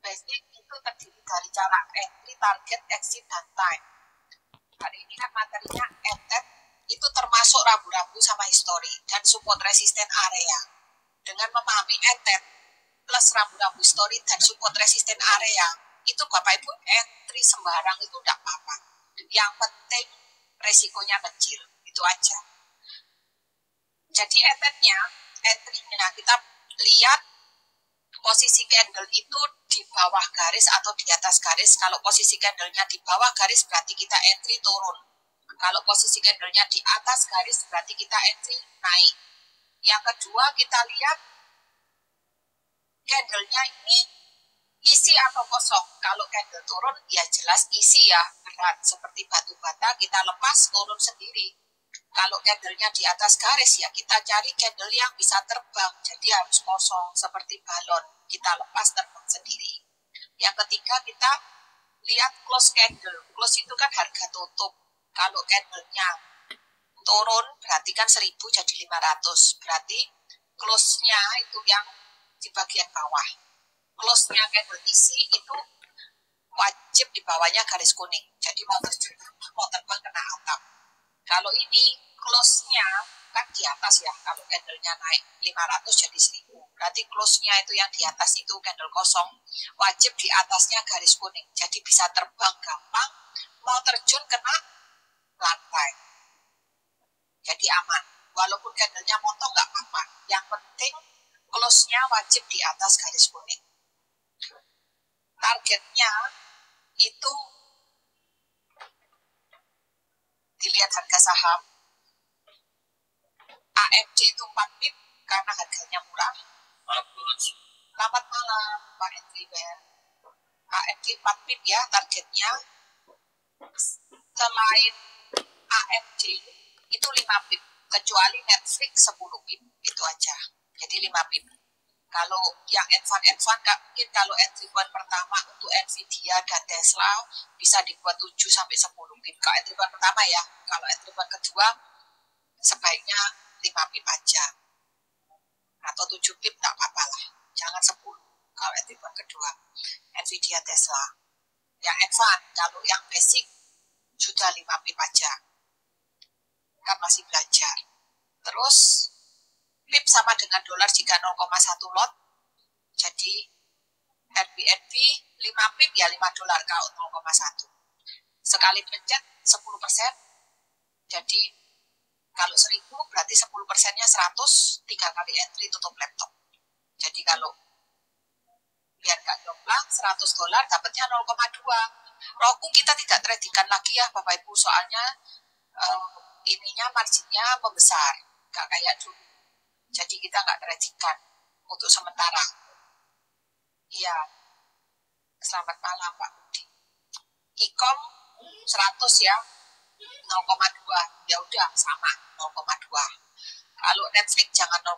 basic itu terdiri dari cara entry, target, exit, dan time. Hari ini kan materinya ETET itu termasuk rambu-rambu sama history dan support resisten area. Dengan memahami ETET plus rambu-rambu history dan support resisten area, itu Bapak Ibu entry sembarang itu tidak apa-apa. Yang penting resikonya kecil, itu aja. Jadi ETET-nya, entry-nya kita lihat posisi candle itu di bawah garis atau di atas garis. Kalau posisi candle-nya di bawah garis berarti kita entry turun. Kalau posisi candle-nya di atas garis berarti kita entry naik. Yang kedua kita lihat candle-nya ini isi atau kosong. Kalau candle turun ya jelas isi ya, berat seperti batu bata kita lepas turun sendiri. Kalau candle-nya di atas garis ya kita cari candle yang bisa terbang, jadi harus kosong seperti balon, kita lepas terbang sendiri. Yang ketiga kita lihat close candle. Close itu kan harga tutup. Kalau candle-nya turun berarti kan 1000 jadi 500, berarti close-nya itu yang di bagian bawah. Close-nya candle isi itu wajib di bawahnya garis kuning, jadi mau terbang kena atap. Kalau ini close-nya kan di atas ya, kalau candle-nya naik 500 jadi 1000. Berarti close-nya itu yang di atas itu candle kosong, wajib di atasnya garis kuning. Jadi bisa terbang gampang, mau terjun kena lantai. Jadi aman. Walaupun candle-nya motong nggak apa-apa. Yang penting close-nya wajib di atas garis kuning. Targetnya itu dilihat harga saham. AMD itu 4 pip karena harganya murah. Selamat malam Pak Entriwer. AMD 4 pip ya targetnya. Selain AMD itu 5 pip, kecuali Netflix 10 pip, itu aja. Jadi 5 pip. Kalau yang advance nggak mungkin. Kalau entry point pertama untuk Nvidia dan Tesla bisa dibuat 7 sampai 10 pip. Kalau entry point pertama ya. Kalau entry point kedua sebaiknya 5 pip aja. Atau 7 pip tak apa-apa lah. Jangan 10 kalau entry point kedua. Nvidia, Tesla. Yang advance, kalau yang basic sudah 5 pip aja. Kan masih belajar. Terus pip sama dengan dolar jika 0,1 lot. Jadi Airbnb 5 pip ya 5 dolar kalau 0,1. Sekali pencet 10%. Jadi kalau 1000 berarti 10%-nya 100, 3 kali entry tutup laptop. Jadi kalau biar gak jomplang 100 dolar dapatnya 0,2. Roku kita tidak tradingkan lagi ya Bapak Ibu, soalnya ininya marginnya membesar, gak kayak dulu. Jadi kita nggak tradingkan untuk sementara. Iya. Selamat malam Pak Budi. Ikom 100 ya, 0,2. Ya udah sama 0,2. Kalau Netflix jangan 0,2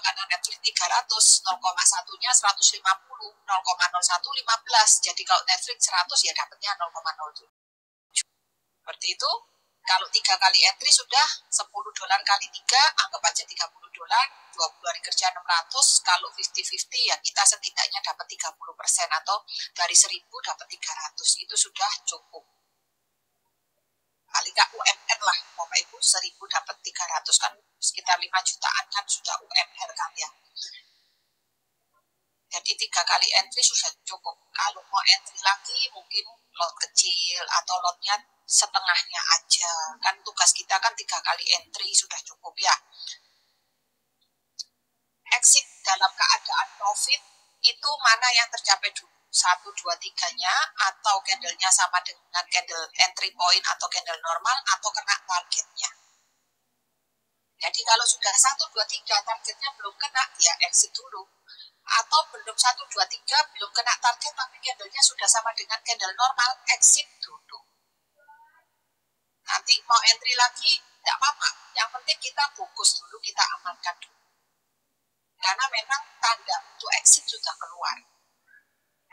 karena Netflix 300, 0,1-nya 150, 0,01 15. Jadi kalau Netflix 100 ya dapatnya 0,07. Seperti itu. Kalau 3 kali entry sudah 10 dolar kali 3, anggap aja 30 dolar, 20 hari kerja 600, kalau 50-50 ya kita setidaknya dapat 30% atau dari 1000 dapat 300, itu sudah cukup. Paling nggak UMR lah, Bapak Ibu 1000 dapat 300 kan sekitar 5 jutaan kan sudah UMR kan ya. Jadi 3 kali entry sudah cukup. Kalau mau entry lagi mungkin lot kecil atau lotnya setengahnya aja. Kan tugas kita kan 3 kali entry sudah cukup ya. Exit dalam keadaan profit itu mana yang tercapai dulu? 1, 2, 3-nya atau candle-nya sama dengan candle entry point atau candle normal atau kena targetnya. Jadi kalau sudah 1, 2, 3 targetnya belum kena, ya exit dulu. Atau belum 1, 2, 3 belum kena target tapi candle-nya sudah sama dengan candle normal, exit dulu. Nanti mau entry lagi, tidak apa-apa. Yang penting kita fokus dulu, kita amankan dulu. Karena memang tanda untuk exit sudah keluar.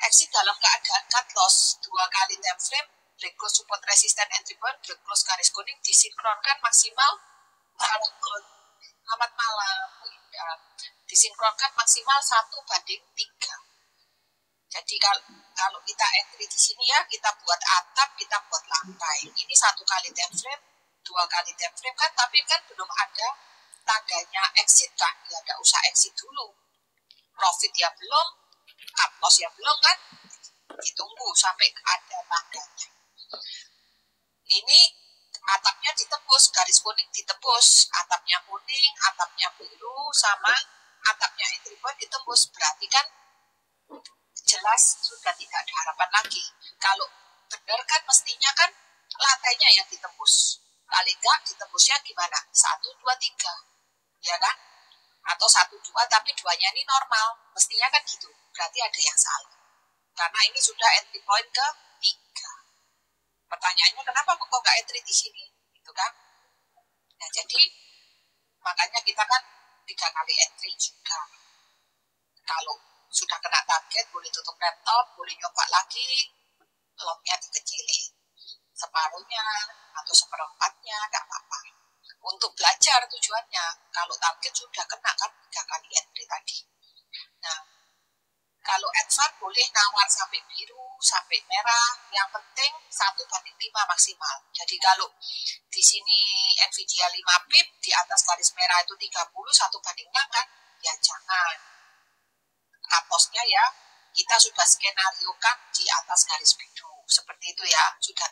Exit dalam keadaan cut loss 2 kali time frame, break close support resistance entry point, break close garis kuning disinkronkan maksimal. Selamat malam Bu Indah. Disinkronkan maksimal 1:3. Jadi kalau kita entry di sini ya, kita buat atap, kita buat lantai. Ini 1 kali time frame, 2 kali time frame kan, tapi kan belum ada tandanya exit kan, ya nggak usah exit dulu. Profit ya belum, cut loss ya belum kan, ditunggu sampai ada tandanya. Ini atapnya ditebus, garis kuning ditebus, atapnya kuning, atapnya biru, sama atapnya entry point ditembus, berarti kan jelas sudah tidak ada harapan lagi. Kalau benar kan mestinya kan lantainya yang ditembus. Paling enggak ditembusnya gimana? 1, 2, 3. Ya kan? Atau 1, 2 tapi 2-nya ini normal. Mestinya kan gitu. Berarti ada yang salah. Karena ini sudah entry point ke 3. Pertanyaannya kenapa kok nggak entry di sini? Gitu kan? Nah jadi makanya kita kan 3 kali entry juga. Kalau sudah kena target, boleh tutup laptop, boleh nyoba lagi, lotnya dikecilin separuhnya atau seperempatnya, nggak apa-apa. Untuk belajar tujuannya, kalau target sudah kena kan 3 kali entry tadi. Nah, kalau advance boleh nawar sampai biru, sampai merah, yang penting 1/5 maksimal. Jadi kalau di sini Nvidia 5 pip, di atas garis merah itu 30, 1/6 kan, ya jangan. Cut loss-nya ya kita sudah skenario kan di atas garis biru seperti itu ya, sudah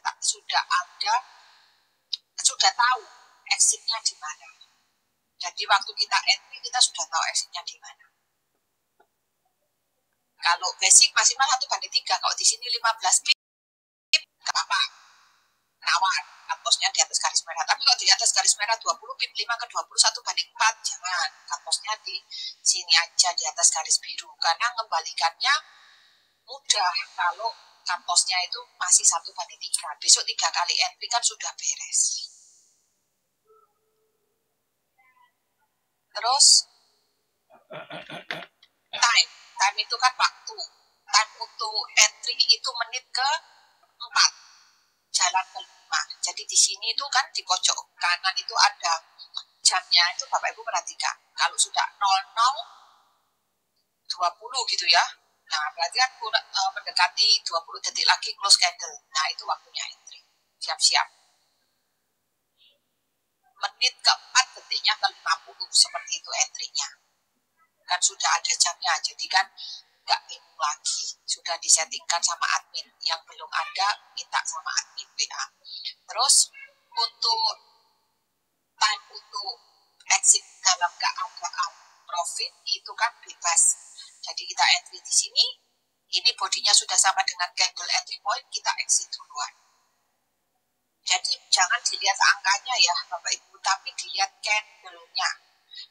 ada, sudah tahu exit-nya di mana. Jadi waktu kita entry kita sudah tahu exit-nya di mana. Kalau basic maksimal 1/3, kalau di sini 15 pip nggak apa-apa, nawar cut loss-nya di atas garis merah. Tapi kalau di atas garis merah 20 pip 5 ke 20 1/4, jangan, cut loss-nya di sini aja di atas garis biru, karena mengembalikannya mudah kalau cut loss-nya itu masih 1/3. Besok 3 kali entry kan sudah beres. Terus time itu kan waktu. Time untuk entry itu menit ke 4, jalan ke 5. Jadi di sini itu kan di pojok kanan itu ada jamnya, itu Bapak Ibu perhatikan. Kalau sudah 00:20 gitu ya, nah berarti kan mendekati 20 detik lagi close candle. Nah itu waktunya entry. Siap-siap. Menit ke-4 detiknya ke-50, seperti itu entry-nya. Kan sudah ada jamnya, jadi kan nggak bingung lagi. Sudah disettingkan sama admin. Yang belum ada, minta sama admin WA. Terus untuk time untuk exit dalam keadaan profit itu kan bebas. Jadi kita entry di sini, ini bodinya sudah sama dengan candle entry point, kita exit duluan. Jadi jangan dilihat angkanya ya Bapak Ibu, tapi dilihat candle-nya.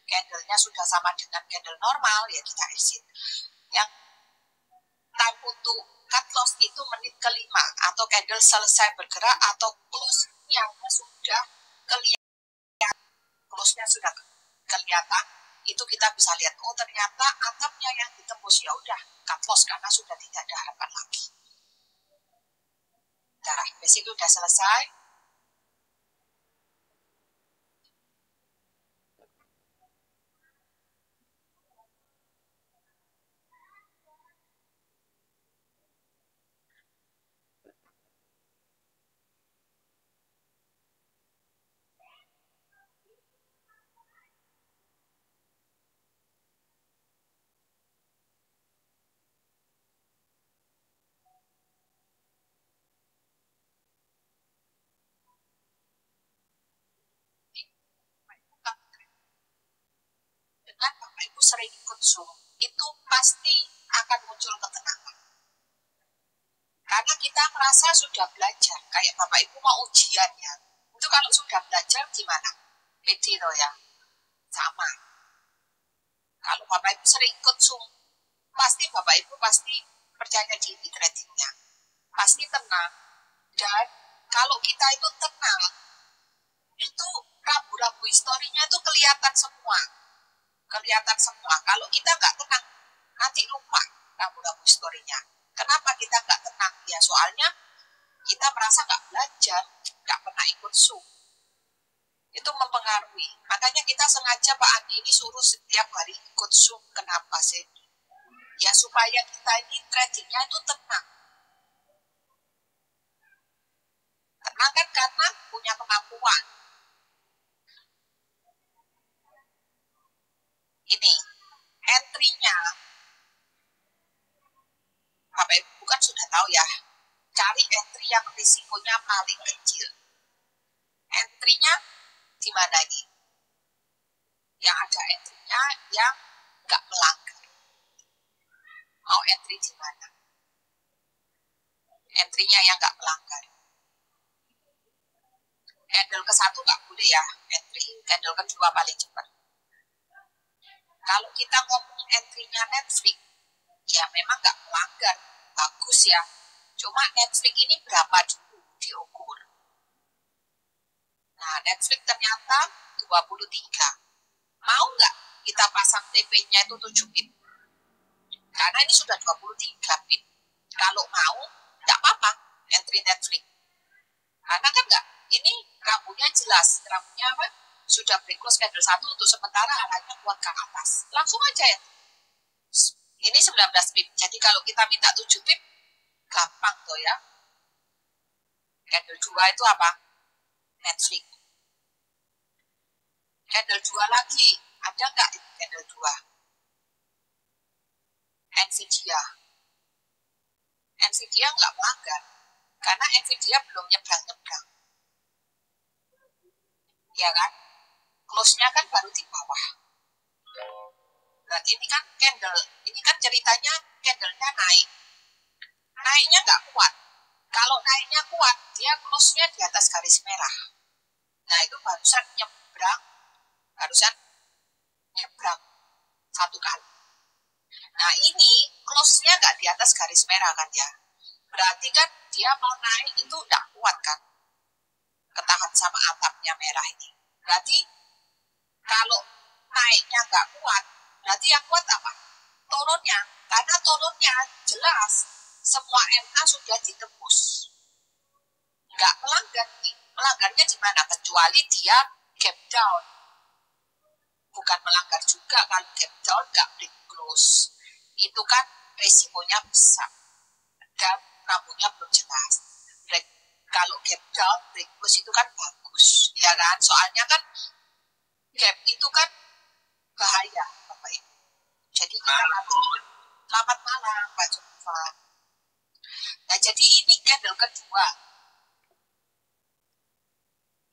Candle-nya sudah sama dengan candle normal, ya kita exit. Yang time untuk cut loss itu menit ke-5, atau candle selesai bergerak, atau close-nya sudah kelihatan. Close-nya sudah kelihatan, itu kita bisa lihat, oh ternyata atapnya yang ditembus, ya udah cut loss karena sudah tidak ada harapan lagi. Nah, basic udah selesai. Dengan Bapak Ibu sering ikut Zoom, itu pasti akan muncul ketenangan. Karena kita merasa sudah belajar, kayak Bapak Ibu mau ujian ya. Itu kalau sudah belajar gimana? Pede loh ya. Sama. Kalau Bapak Ibu sering ikut Zoom, pasti Bapak Ibu pasti percaya diri tradingnya. Pasti tenang. Dan kalau kita itu tenang, itu rambu-rambu historinya itu kelihatan semua. Kelihatan semua. Kalau kita nggak tenang, nanti lupa rambu-rambu historinya. Kenapa kita nggak tenang? Ya soalnya kita merasa nggak belajar, nggak pernah ikut Zoom. Itu mempengaruhi. Makanya kita sengaja Pak Andi ini suruh setiap hari ikut Zoom. Kenapa sih? Ya supaya kita ini tradingnya itu tenang. Tenang kan karena punya kemampuan. Ini entry-nya, Bapak Ibu kan sudah tahu ya, cari entry yang risikonya paling kecil. Entry-nya di mana ini? Yang ada entry-nya yang nggak melanggar. Mau entry di mana? Entry-nya yang nggak melanggar. Candle ke-1 nggak boleh ya entry. Candle ke-2 paling cepat. Kalau kita ngomong entry-nya Netflix, ya memang nggak melanggar. Bagus ya. Cuma Netflix ini berapa dulu diukur? Nah, Netflix ternyata 23. Mau nggak kita pasang TP-nya itu 7 pip? Karena ini sudah 23 pip. Kalau mau, nggak apa-apa entry Netflix. Karena kan nggak, ini rambunya jelas. Rambunya apa? Sudah break close candle 1 untuk sementara arahnya kuat ke atas. Langsung aja ya. Ini 19 pip. Jadi kalau kita minta 7 pip, gampang tuh ya. Candle 2 itu apa? Netflix. Candle 2 lagi. Ada nggak candle 2? Nvidia. Nvidia nggak melanggar. Karena Nvidia belum nyebrang-nyebrang. Ya kan? Close-nya kan baru di bawah. Berarti ini kan candle. Ini kan ceritanya candle-nya naik. Naiknya nggak kuat. Kalau naiknya kuat, dia close-nya di atas garis merah. Nah, itu barusan nyebrang satu kali. Nah, ini close-nya nggak di atas garis merah kan ya. Berarti kan dia mau naik itu nggak kuat kan. Ketahan sama atapnya merah ini. Berarti kalau naiknya nggak kuat, berarti yang kuat apa? Turunnya. Karena turunnya jelas semua MA sudah ditembus. Nggak melanggar nih. Melanggarnya di mana? Kecuali dia gap down. Bukan melanggar juga kalau gap down nggak break close. Itu kan resikonya besar. Dan rambunya belum jelas. Kalau gap down, break close itu kan bagus. Ya kan? Soalnya kan gap itu kan bahaya, Bapak Ibu. Jadi kita nanti selamat malam, Pak Jumfa. Nah, jadi ini candle kedua.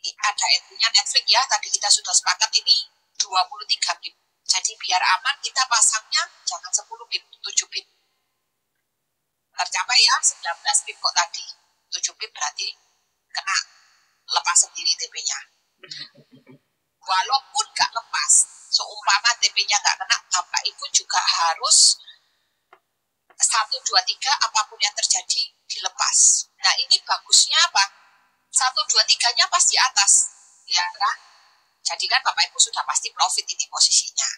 Ada entry-nya Netflix ya, tadi kita sudah sepakat ini 23 pip. Jadi biar aman kita pasangnya jangan 10 pip, 7 pip. Tercapai ya 19 pip kok tadi. 7 pip berarti kena lepas sendiri TP-nya. Walaupun nggak lepas, seumpama TP-nya nggak kena, Bapak Ibu juga harus 1, 2, 3 apapun yang terjadi dilepas. Nah, ini bagusnya apa? 1, 2, 3-nya pas di atas. Ya kan? Jadi kan Bapak Ibu sudah pasti profit ini posisinya.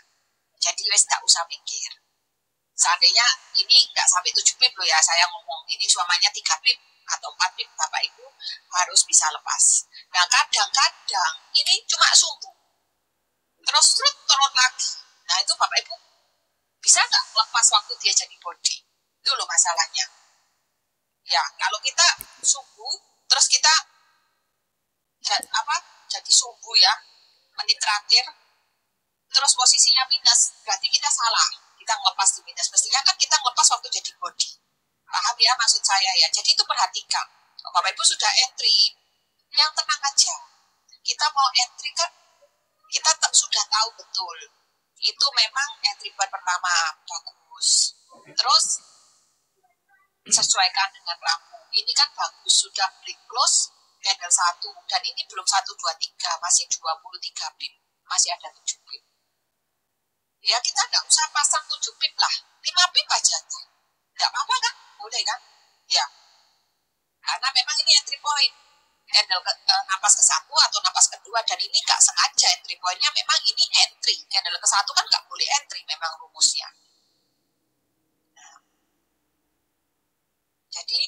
Jadi wes nggak usah mikir. Seandainya ini nggak sampai 7 pip loh ya, saya ngomong ini suamanya 3 pip atau 4 pip, Bapak Ibu harus bisa lepas. Nah, kadang-kadang ini cuma subuh. Terus turun lagi. Nah, itu Bapak Ibu bisa nggak lepas waktu dia jadi body? Itu loh masalahnya. Ya, kalau kita subuh, terus kita jadi subuh ya, menit terakhir, terus posisinya minus, berarti kita salah. Kita ngelepas di minus. Mestinya kan kita ngelepas waktu jadi body. Paham ya maksud saya ya? Jadi itu perhatikan. Bapak Ibu sudah entry, yang tenang aja. Kita mau entry kan, kita sudah tahu betul. Itu memang entry buat pertama, bagus. Terus, sesuaikan dengan rambu. Ini kan bagus, sudah break close, candle 1. Dan ini belum 1, 2, 3, masih 23 pip. Masih ada 7 pip. Ya kita nggak usah pasang 7 pip lah, 5 pip aja. Nggak apa-apa kan? Boleh kan? Ya. Karena memang ini entry point. Candle napas ke-1 atau napas kedua, dan ini nggak sengaja entry point-nya memang ini entry. Candle ke-1 kan nggak boleh entry memang rumusnya. Nah. Jadi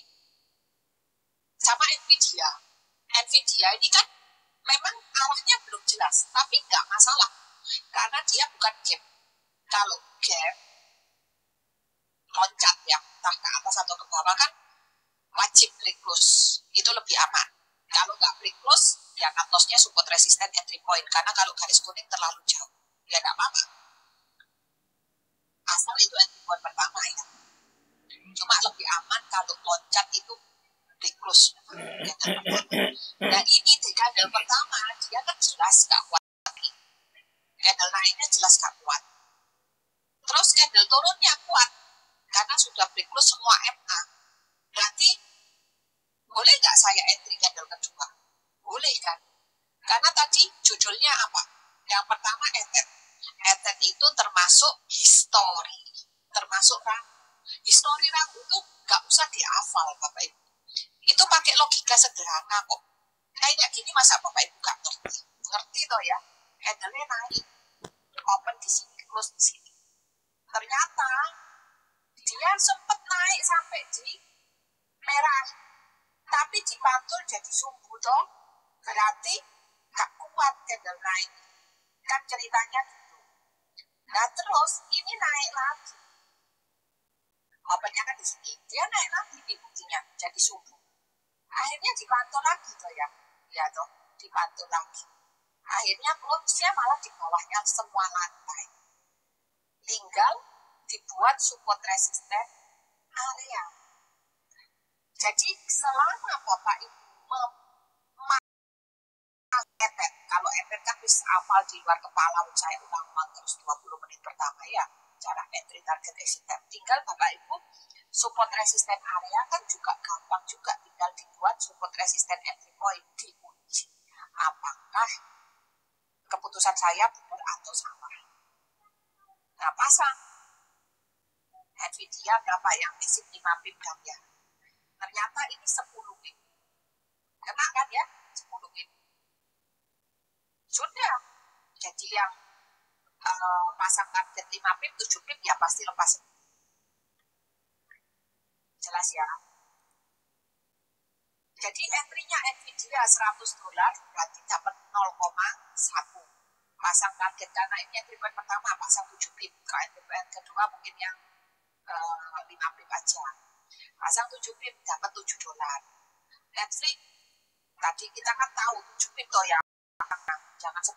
sama Nvidia. Nvidia ini kan memang arahnya belum jelas, tapi nggak masalah. Karena dia bukan gap. Kalau gap, loncat ya, entah ke atas atau ke bawah kan wajib break close, itu lebih aman. Kalau nggak break close, ya cut loss-nya support resistant entry point, karena kalau garis kuning terlalu jauh, ya nggak apa-apa. Asal itu entry point pertama ya. Cuma lebih aman kalau loncat itu break close. Nah ini di candle pertama, dia kan jelas nggak kuat. Candle naiknya jelas nggak kuat. Terus candle turunnya kuat, karena sudah break close semua MA. Berarti boleh nggak saya entry candle kedua? Boleh kan? Karena tadi judulnya apa? Yang pertama etet. Etet itu termasuk histori, termasuk rambu. Histori rambu itu nggak usah dihafal Bapak Ibu. Itu pakai logika sederhana kok. Kayak gini masa Bapak Ibu nggak ngerti? Ngerti toh ya? Candle-nya naik, open di sini, close di sini. Ternyata dia sempat naik sampai di merah, tapi dipantul jadi sumbu toh, berarti gak kuat candle naik. Kan ceritanya gitu. Nah terus ini naik lagi, opennya kan di sini, dia naik lagi di buktinya jadi sumbu. Akhirnya dipantul lagi toh ya, ya toh dipantul lagi. Akhirnya close-nya malah di bawahnya semua lantai. Tinggal dibuat support resistant area. Jadi selama Bapak Ibu etet, kalau etet kan bisa hafal di luar kepala, saya ulang-ulang terus 20 menit pertama ya, cara entry target exit time. Tinggal Bapak Ibu support resistant area kan juga gampang juga, tinggal dibuat support resistant entry point, diuji apakah keputusan saya benar atau salah. Nah pasang Nvidia berapa yang basic 5 pip dan ya, ternyata ini 10 pip, kena kan ya 10 pip. Sudah, jadi yang pasang target 5 pip, 7 pip ya pasti lepas. Jelas ya. Jadi entry-nya Nvidia $100 berarti dapat 0,1. Pasang target karena ini entry point pertama pasang 7 pip. Kalau entry point kedua mungkin yang 5 pip aja. Pasang 7 pip dapat $7. Netflix tadi kita kan tahu 7 pip toh ya. Jangan 10,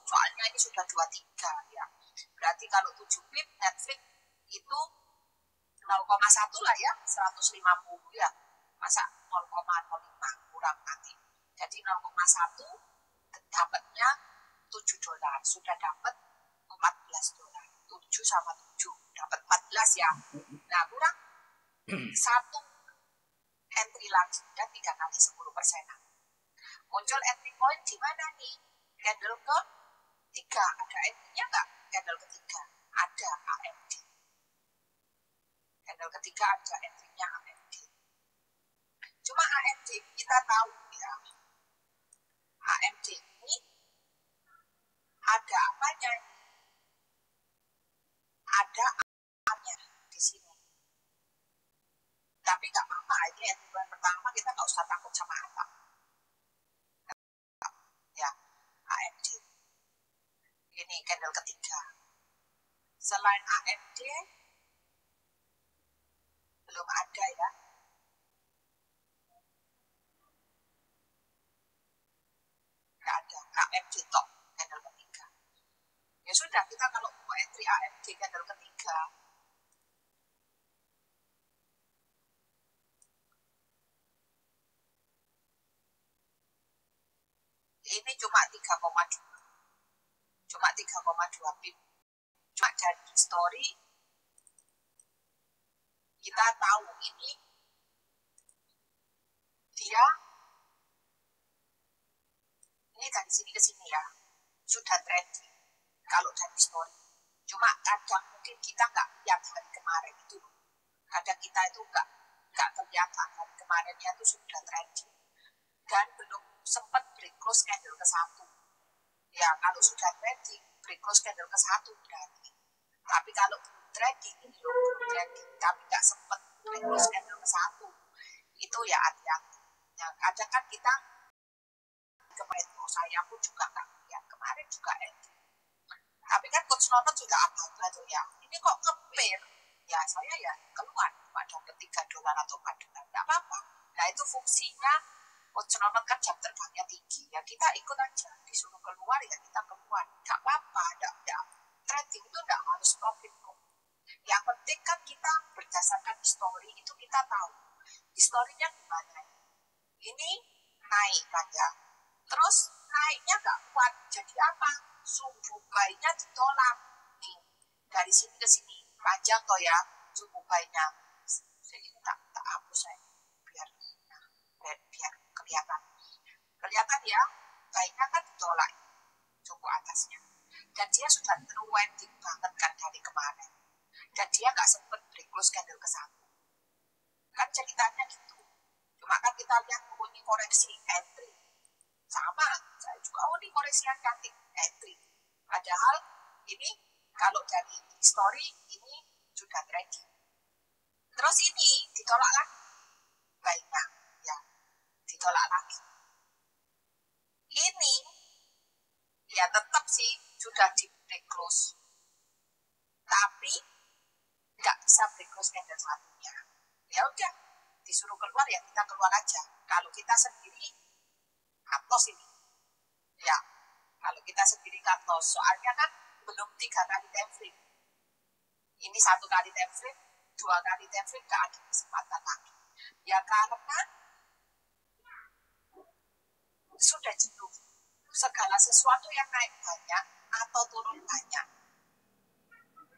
soalnya ini sudah 23 ya. Berarti kalau 7 pip Netflix itu 0,1 lah ya, 150 ya. Masa 0,05 kurang nanti. Jadi 0,1 dapatnya $7. Sudah dapat $14. 7 sama 7 dapat 14 ya. Nah, kurang satu entry lagi dan 3 kali 10%. Muncul entry point di mana nih? Candle ke 3. Ada entry-nya nggak? Candle ketiga. Ada AMD. Candle ketiga ada entry-nya AMD. Cuma AMD kita tahu ya. AMD ini ada apanya? Ada A-nya di sini. Tapi nggak apa-apa, ini entry point pertama kita nggak usah takut sama apa. Ya, AMD. Ini candle ketiga. Selain AMD, belum ada ya. Nggak ada. AMD top, candle ketiga. Ya sudah, kita kalau mau entry AMD candle ketiga, ini cuma 3,2. Cuma 3,2 pip. Cuma dari story kita tahu ini dia ini dari sini ke sini ya sudah trending kalau dari story. Cuma kadang mungkin kita nggak lihat hari kemarin itu, kadang kita itu nggak kelihatan hari kemarinnya itu sudah trending dan belum sempat break close candle ke 1. Ya kalau sudah trending break close candle ke 1 berarti. Tapi kalau belum trending ini belum trending tapi nggak sempat break close candle ke 1, itu ya hati-hati. Nah kadang kan kita kemarin saya pun juga nggak lihat kemarin juga ending. Tapi kan coach nonton juga apa tuh ya. Ini kok ngepair ya saya ya keluar, cuma dapat $3 atau $4, nggak apa-apa. Nah itu fungsinya astronot kan jam terbangnya tinggi, ya kita ikut aja, disuruh keluar ya kita keluar, nggak apa-apa, nggak. Trading itu nggak harus profit kok. Yang penting kan kita berdasarkan histori itu kita tahu historinya gimana. Ini naik kan ya, terus naiknya nggak kuat, jadi apa? Suku buynya ditolak nih, dari sini ke sini panjang toh ya suku buynya. Jadi tak hapus saya biar kelihatan ya, buynya kan ditolak suku atasnya, dan dia sudah trending banget kan dari kemarin, dan dia nggak sempet break close candle ke satu kan ceritanya gitu. Cuma kan kita lihat ini koreksi entry, sama saya juga ini koreksi yang cantik entry, padahal ini kalau dari history ini sudah trading. Terus ini ditolak lagi baiknya ya, ditolak lagi ini ya tetap sih sudah di break close, tapi nggak bisa break close candle satunya. Ya udah disuruh keluar ya kita keluar aja. Kalau kita sendiri cut ini ya, kalau kita sendiri cut loss, soalnya kan belum 3 kali time frame. Ini 1 kali time frame, 2 kali time frame, nggak ada kesempatan lagi. Ya karena sudah jenuh. Segala sesuatu yang naik banyak atau turun banyak,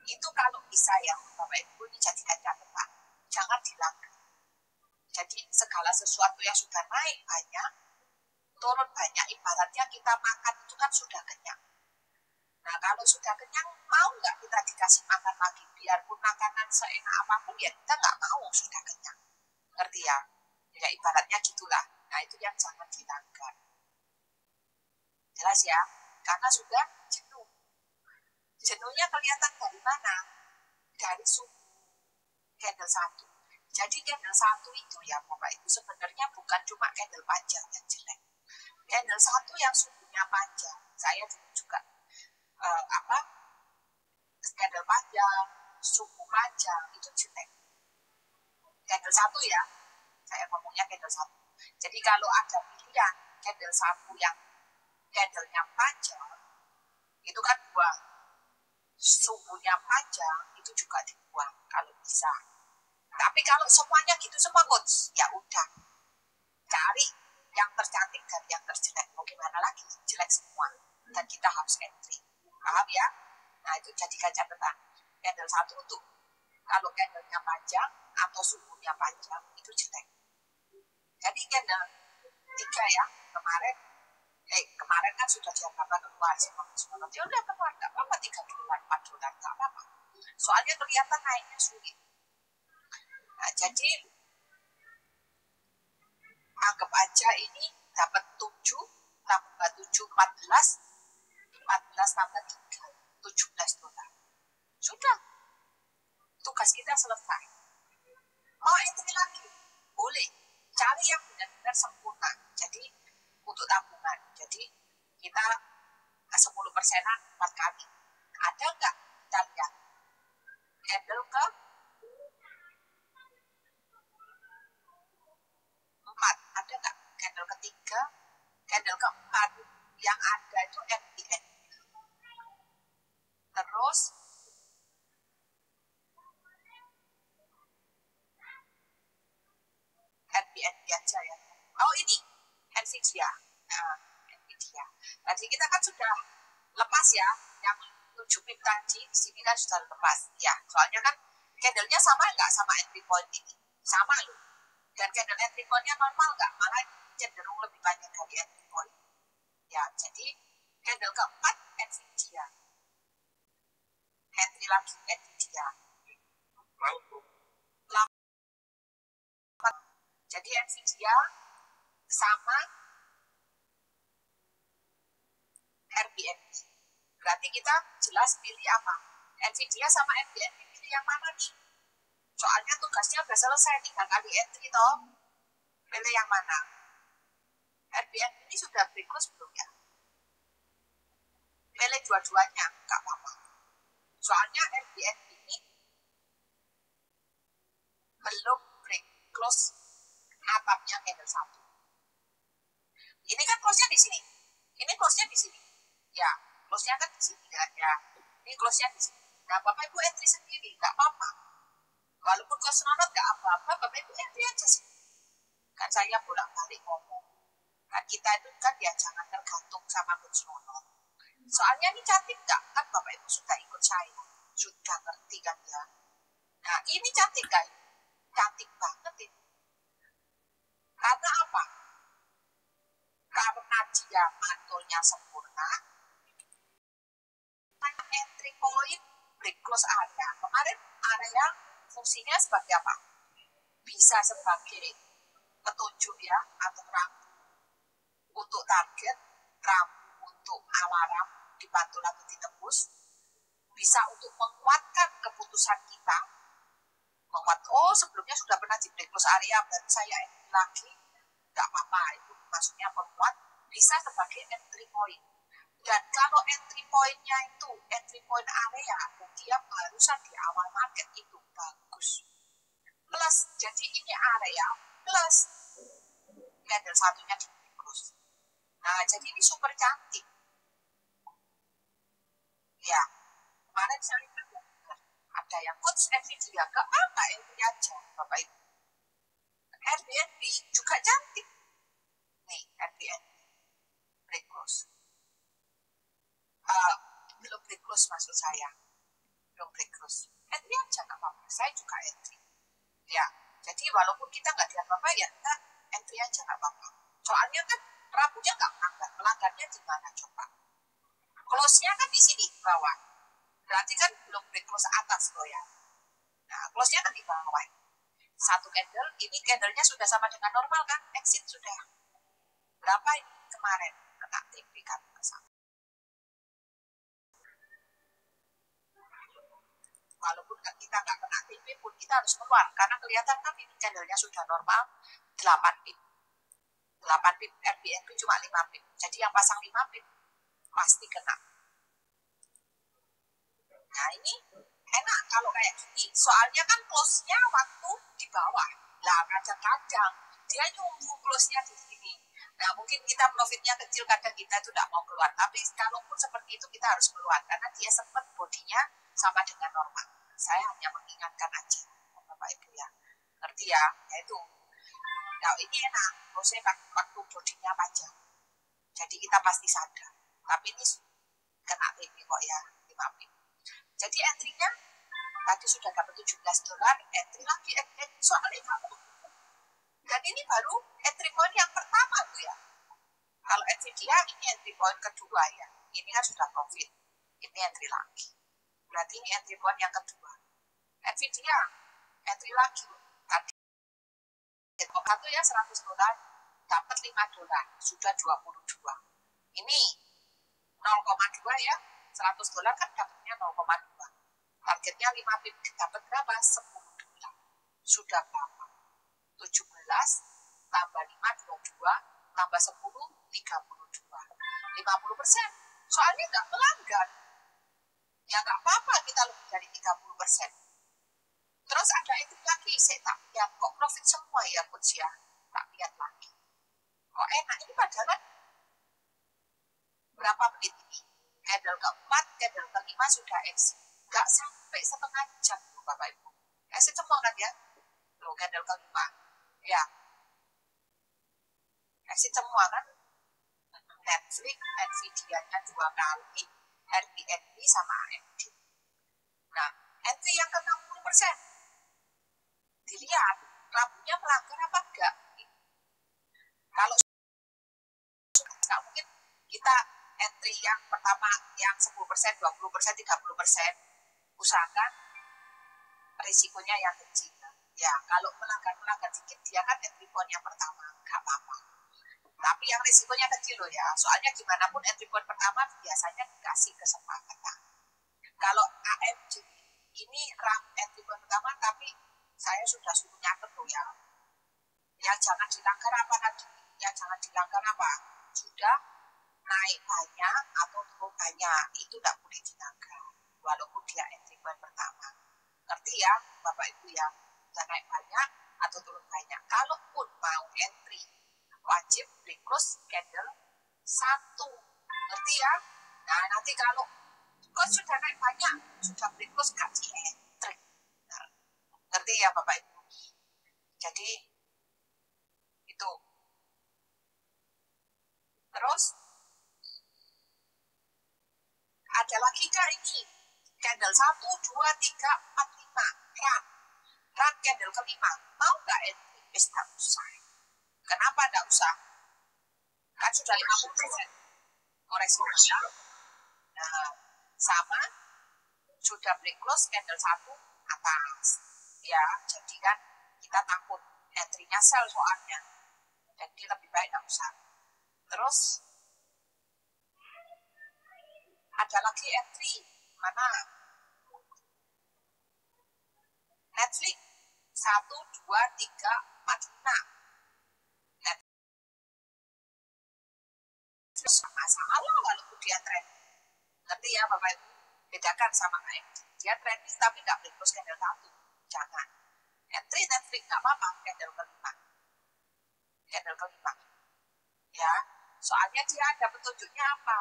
itu kalau bisa ya Bapak Ibu ini jadikan catatan, jangan dilanggar. Jadi segala sesuatu yang sudah naik banyak, turun banyak, ibaratnya kita makan itu kan sudah kenyang. Nah kalau sudah kenyang, mau nggak kita dikasih makan lagi? Biarpun makanan seenak apapun ya kita nggak mau, sudah kenyang. Ngerti ya? Ya ibaratnya gitulah. Nah itu yang jangan dilanggar. Jelas ya? Karena sudah jenuh. Jenuhnya kelihatan dari mana? Dari suku candle 1. Jadi candle 1 itu ya Bapak Ibu sebenarnya bukan cuma candle panjang yang jelek. Candle 1 yang sukunya panjang, saya dulu juga candle panjang, suku panjang itu jelek. Candle 1 ya, saya ngomongnya candle 1. Jadi kalau ada pilihan candle 1 yang candlenya panjang, itu kan buang. Sukunya panjang itu juga dibuang kalau bisa. Tapi kalau semuanya gitu semua coach, ya udah cari yang tercantik dan yang terjelek. Mau gimana lagi? Jelek semua. Dan kita harus entry. Paham ya? Nah itu jadikan catatan. Candle 1 untuk kalau candlenya panjang atau sukunya panjang itu jelek. Jadi candle 3 ya kemarin kan sudah dianggap keluar sih, ya udah keluar nggak apa-apa, $3, $4 nggak apa-apa. Soalnya kelihatan naiknya sulit. Nah jadi anggap aja ini dapat 7 tambah 7 14 tambah 3 $17. Sudah, tugas kita selesai. Mau entry lagi boleh, cari yang benar-benar sempurna. Jadi untuk tabungan, jadi kita 10%-an 4 kali. Ada nggak? Kita lihat candle ke 4, ada nggak? Candle ketiga, candle keempat, yang ada itu MBN. Terus NBNB aja ya. Oh ini Nvidia. Nah, Nvidia. Tadi kita kan sudah lepas ya, yang 7 pip tadi di sini kan sudah lepas. Ya, soalnya kan candlenya sama nggak sama entry point ini? Sama loh. Dan candle entry point-nya normal nggak? Malah cenderung lebih banyak dari entry point. Ya, jadi candle keempat Nvidia. Entry lagi Nvidia. Jadi Nvidia sama Airbnb. Berarti kita jelas pilih apa? Nvidia sama Airbnb, pilih yang mana nih? Soalnya tugasnya udah selesai, 3 kali entry toh. Pilih yang mana? Airbnb ini sudah break close belum ya? Pilih dua-duanya, nggak apa-apa. Soalnya Airbnb ini belum break close atapnya candle 1. Ini kan close-nya di sini. Ini close-nya di sini. Ya, close-nya kan di sini kan ya. Ini close-nya di sini. Nah, Bapak Ibu entry sendiri, nggak apa-apa. Walaupun close nonot nggak apa-apa, Bapak Ibu entry aja sih. Kan saya bolak-balik ngomong. Kan kita itu kan ya jangan tergantung sama close nonot. Soalnya ini cantik nggak? Kan Bapak Ibu sudah ikut saya. Sudah ngerti kan ya. Nah, ini cantik nggak? Cantik banget ini. Karena apa? Karena dia mantulnya sempurna, entry point break close area. Kemarin area fungsinya sebagai apa? Bisa sebagai petunjuk ya, atau rambu untuk target, rambu untuk alarm dibantu atau ditembus, bisa untuk menguatkan keputusan kita. Oh, sebelumnya sudah pernah di break close area, dan saya entry lagi, nggak apa-apa, itu maksudnya penguat, bisa sebagai entry point. Dan kalau entry point-nya itu entry point area, dan dia barusan di awal market, itu bagus. Plus, jadi ini area plus candle satunya di break close. Nah, jadi ini super cantik. Ya, kemarin saya ada yang coach Nvidia, gak apa-apa entry aja, Bapak Ibu. Airbnb juga cantik. Nih, Airbnb break close. Belum break close maksud saya. Belum break close. Entry aja gak apa-apa. Saya juga entry. Ya, jadi walaupun kita nggak lihat apa-apa ya, kita entry aja gak apa-apa. Soalnya kan rambunya nggak melanggar. Melanggarnya di mana coba? Close-nya kan di sini di bawah. Berarti kan belum break close atas loh ya. Nah, close-nya kan di bawah. Satu candle, ini candlenya sudah sama dengan normal kan? Exit sudah. Berapa ini kemarin? Kena TP kan? Walaupun kita nggak kena TP pun kita harus keluar. Karena kelihatan kan ini candlenya sudah normal 8 pip. 8 pip, Airbnb cuma 5 pip. Jadi yang pasang 5 pip pasti kena. Nah ini enak kalau kayak gini. Soalnya kan close-nya waktu di bawah. Lah kadang-kadang dia nyumbu close-nya di sini. Nah mungkin kita profitnya kecil, kadang kita itu tidak mau keluar. Tapi kalaupun seperti itu kita harus keluar. Karena dia sempat bodinya sama dengan normal. Saya hanya mengingatkan aja, Bapak Ibu ya. Ngerti ya? Yaitu, nah ini enak. Close-nya waktu bodinya panjang. Jadi kita pasti sadar. Tapi ini kena TP kok ya, 5 pip. Jadi entry-nya tadi sudah dapat $17, entry lagi, soalnya kamu. Dan ini baru entry point yang pertama tuh ya. Kalau Nvidia ini entry point kedua ya. Ini kan sudah profit. Ini entry lagi. Berarti ini entry point yang kedua. Nvidia entry lagi. Tadi satu ya $100, dapat $5, sudah 22. Ini 0,2 ya. $100 kan dapatnya 0,2. Targetnya 5 pip, dapat berapa? $10. Sudah berapa? 17 tambah 5, 22, tambah 10, 32. 50%. Soalnya nggak melanggar. Ya nggak apa-apa kita lebih dari 30%. Terus ada itu lagi, saya tak lihat kok profit semua ya coach ya. Tak lihat lagi. Kok enak, ini padahal berapa menit ini? Candle keempat, candle kelima sudah exit. Nggak sampai setengah jam loh Bapak Ibu. Exit semua kan ya? Loh, candle kelima. Ya. Exit semua kan? Netflix, Nvidia-nya 2 kali, Airbnb sama AMD. Nah, entry yang ke 60%. Dilihat, rambunya melanggar apa enggak? Kalau nggak mungkin kita entry yang pertama yang 10%, 20%, 30%, usahakan risikonya yang kecil. Ya, kalau melanggar sedikit, dia kan entry point yang pertama, nggak apa-apa. Tapi yang risikonya kecil loh ya, soalnya gimana pun entry point pertama biasanya dikasih kesepakatan. Kalau AMD ini entry point pertama, tapi saya sudah suruh nyatet loh ya. Yang jangan dilanggar apa tadi? Yang jangan dilanggar apa? Sudah naik banyak atau turun banyak, itu tidak boleh dilanggar. Walaupun dia entry point pertama. Ngerti ya Bapak Ibu ya? sudah naik banyak atau turun banyak. Kalaupun mau entry, wajib break close candle 1. Ngerti ya? Nah, nanti kalau kok sudah naik banyak, sudah break close kasih entry. Nah, ngerti ya Bapak Ibu? Jadi itu. Terus ada lagi kak ini candle 1, 2, 3, 4, 5 run candle kelima. Mau nggak entry? Tidak usah. Kenapa tidak usah? Kan sudah 50% koreksinya. Nah, sama sudah break close candle 1 atas. Ya, jadi kan kita takut entry-nya sell soalnya. Jadi lebih baik tidak usah. Terus ada lagi entry mana? Netflix 1, 2, 3, 4, 5. Netflix masalah walaupun dia trending. Ngerti ya Bapak Ibu? Bedakan sama AMD. Dia trending tapi nggak break close candle 1. Jangan. Entry Netflix nggak apa-apa, candle kelima. Candle kelima. Ya, soalnya dia ada petunjuknya apa?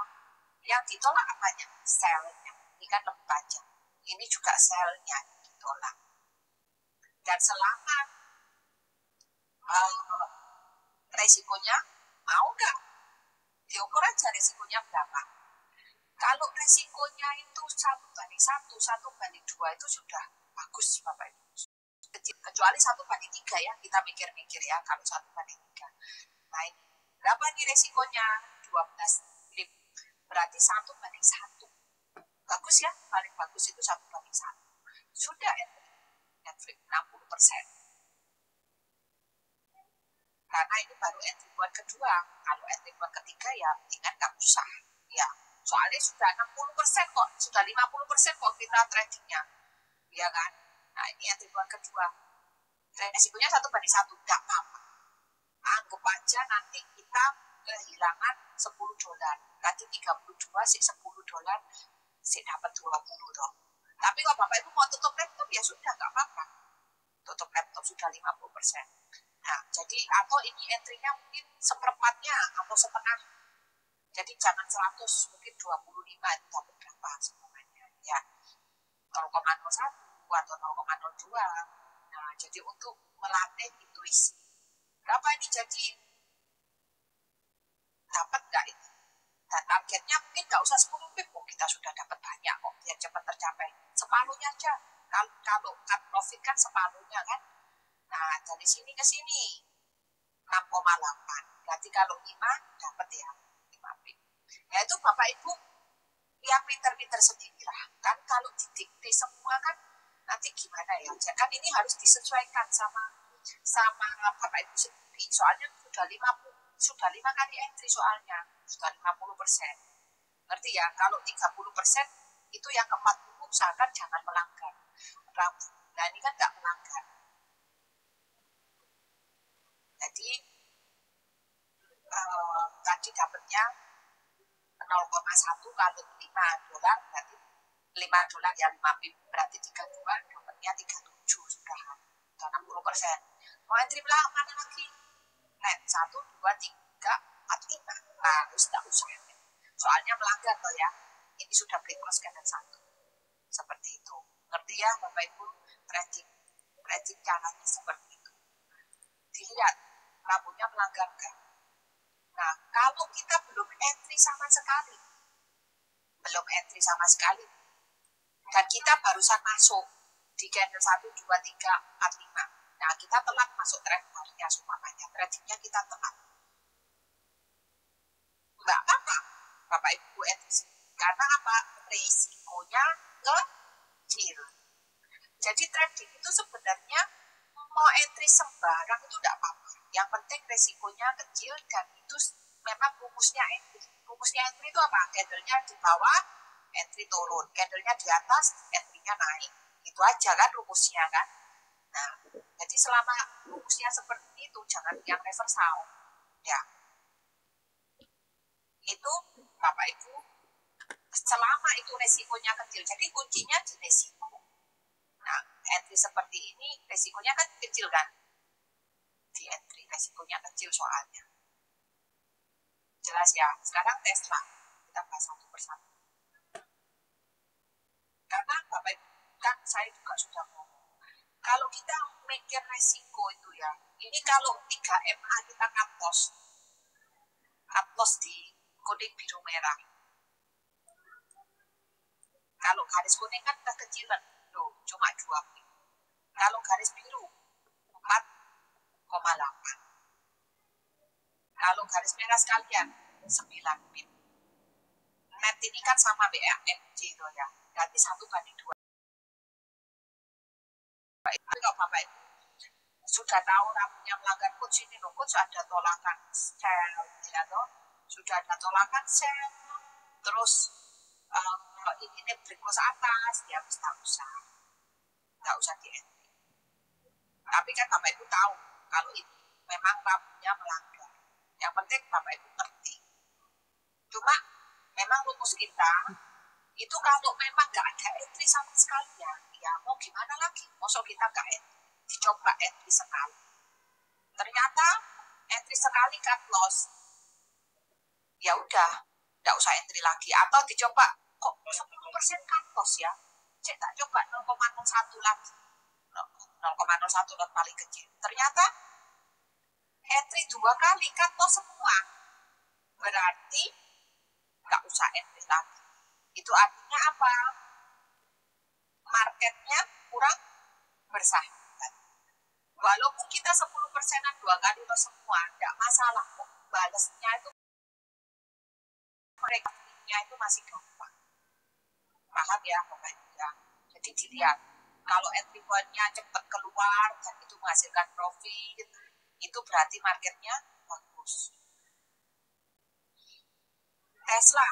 Yang ditolak apanya? Sell-nya. Ini kan lebih panjang. Ini juga sell-nya ditolak. Dan selama resikonya, mau nggak? Diukur aja resikonya berapa. Kalau resikonya itu 1:1, 1:2 itu sudah bagus Bapak Ibu. Kecuali 1:3 ya, kita mikir-mikir ya kalau 1:3. Nah ini, berapa nih resikonya? 12 pip. Berarti 1:1. Bagus ya, paling bagus itu 1:1. Sudah Netflix 60%. Karena ini baru entry buat kedua. Kalau entry buat ketiga ya ingat nggak usah. Ya, soalnya sudah 60% kok, sudah 50% kok kita tradingnya. Ya kan? Nah ini entry buat kedua. Resikonya 1:1, nggak apa-apa. Anggap aja nanti kita kehilangan $10. Nanti 32 sih $10 sih dapat 20 dong. Tapi kalau Bapak Ibu mau tutup laptop ya sudah nggak apa-apa. Tutup laptop sudah 50%. Nah, jadi atau ini entry-nya mungkin seperempatnya atau setengah. Jadi jangan 100, mungkin 25 itu dapat berapa semuanya. Ya, 0,01 atau 0,02. Nah, jadi untuk melatih intuisi. Berapa ini jadi? Dapat nggak ini? Dan targetnya mungkin nggak usah 10 pip, kita sudah dapat banyak kok, biar cepat tercapai. Separuhnya aja. Kalau cut profit kan separuhnya kan. Nah, dari sini ke sini 6,8. Berarti kalau 5 dapat ya 5 pip. Ya itu Bapak Ibu yang pinter-pinter sendirilah. Kan kalau didikte semua kan nanti gimana ya? Kan ini harus disesuaikan sama Bapak Ibu sendiri. Soalnya sudah 5 kali entry soalnya. Sudah 50%. Ngerti ya? Kalau 30% itu yang ke-40 usahakan jangan melanggar. Nah ini kan nggak melanggar. Jadi tadi dapatnya 0,1 kalau $5 berarti $5 ya 5 pip berarti 32 dapatnya 37 sudah 60%. Mau entry mana lagi? Net 1, 2, 3, 4, 5. Nah, harus tidak usah. Soalnya melanggar toh ya. Ini sudah break close candle 1. Seperti itu. Ngerti ya Bapak Ibu? Trading caranya seperti itu. Dilihat rambutnya melanggar kan. Nah, kalau kita belum entry sama sekali, dan kita barusan masuk di candle 1, 2, 3, 4, 5. Nah, kita telat masuk trend harinya semuanya. Tradingnya kita telat. Nggak apa-apa, Bapak Ibu entry. Karena apa? Risikonya kecil. Jadi trading itu sebenarnya mau entry sembarang itu tidak apa-apa. Yang penting resikonya kecil dan itu memang rumusnya entry. Rumusnya entry itu apa? Candle-nya di bawah, entry turun. Candle-nya di atas, entry-nya naik. Itu aja kan rumusnya kan. Nah, jadi selama rumusnya seperti itu, jangan yang reversal. Ya. Itu Bapak Ibu, selama itu resikonya kecil. Jadi kuncinya di resiko. Nah, entry seperti ini resikonya kan kecil kan, di entry resikonya kecil soalnya. Jelas ya. Sekarang Tesla kita bahas satu persatu. Karena Bapak Ibu kan saya juga sudah ngomong, kalau kita mikir resiko itu ya, ini kalau 3MA kita cut loss di kuning biru merah. Kalau garis kuning kan kekecilan, loh, cuma 2 pip. Kalau garis biru 4,8. Kalau garis merah sekalian 9 pip. Net ini kan sama BAMJ itu ya, berarti 1/2. Kalau Bapak Ibu sudah tahu rambutnya melanggar coach ini loh, coach ada tolakan sel, ya toh, sudah ada tolakan sel, terus ini berikut atas, ya tak usah di entry. Tapi kan Bapak Ibu tahu kalau ini memang rambutnya melanggar. Yang penting Bapak Ibu ngerti. Cuma memang rumus kita itu kalau memang nggak ada entry sama sekali ya mau gimana lagi? Maksud kita nggak entry, dicoba entry sekali. Ternyata entry sekali cut loss, ya udah, nggak usah entry lagi. Atau dicoba kok 10% cut loss ya? Cek tak coba 0,01 lagi, 0,01 lot paling kecil. Ternyata entry 2 kali cut loss semua, berarti nggak usah entry lagi. Itu artinya apa? Marketnya kurang bersahabat. Walaupun kita 10%-an 2 kali loss semua, nggak masalah kok. Balesnya itu mereka itu masih gampang. Paham ya Bapak Ibu ya? Jadi dilihat, kalau entry point-nya cepat keluar dan itu menghasilkan profit, itu berarti marketnya bagus. Tesla.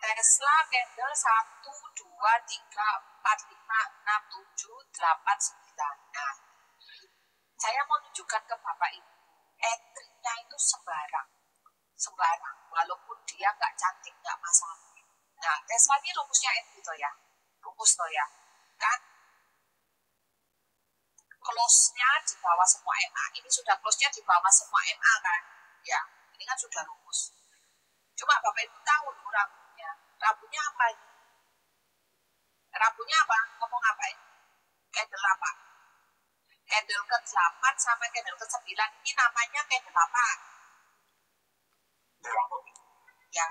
Tesla candle 1, 2, 3, 4, 5, 6, 7, 8, 9. Nah, saya mau tunjukkan ke Bapak Ibu, entry-nya itu sembarang. Walaupun dia nggak cantik, nggak masalah. Nah, Tesla ini rumusnya entry toh ya. Rumus toh ya. Kan? Close-nya di bawah semua MA. Ini sudah close-nya di bawah semua MA kan? Ya, ini kan sudah rumus. Cuma Bapak Ibu tahu loh rambutnya. Rambutnya apa ini? Rambutnya apa? Ngomong apa ini? Candle apa? Candle ke-8 sampai candle ke-9 ini namanya candle apa? Ya,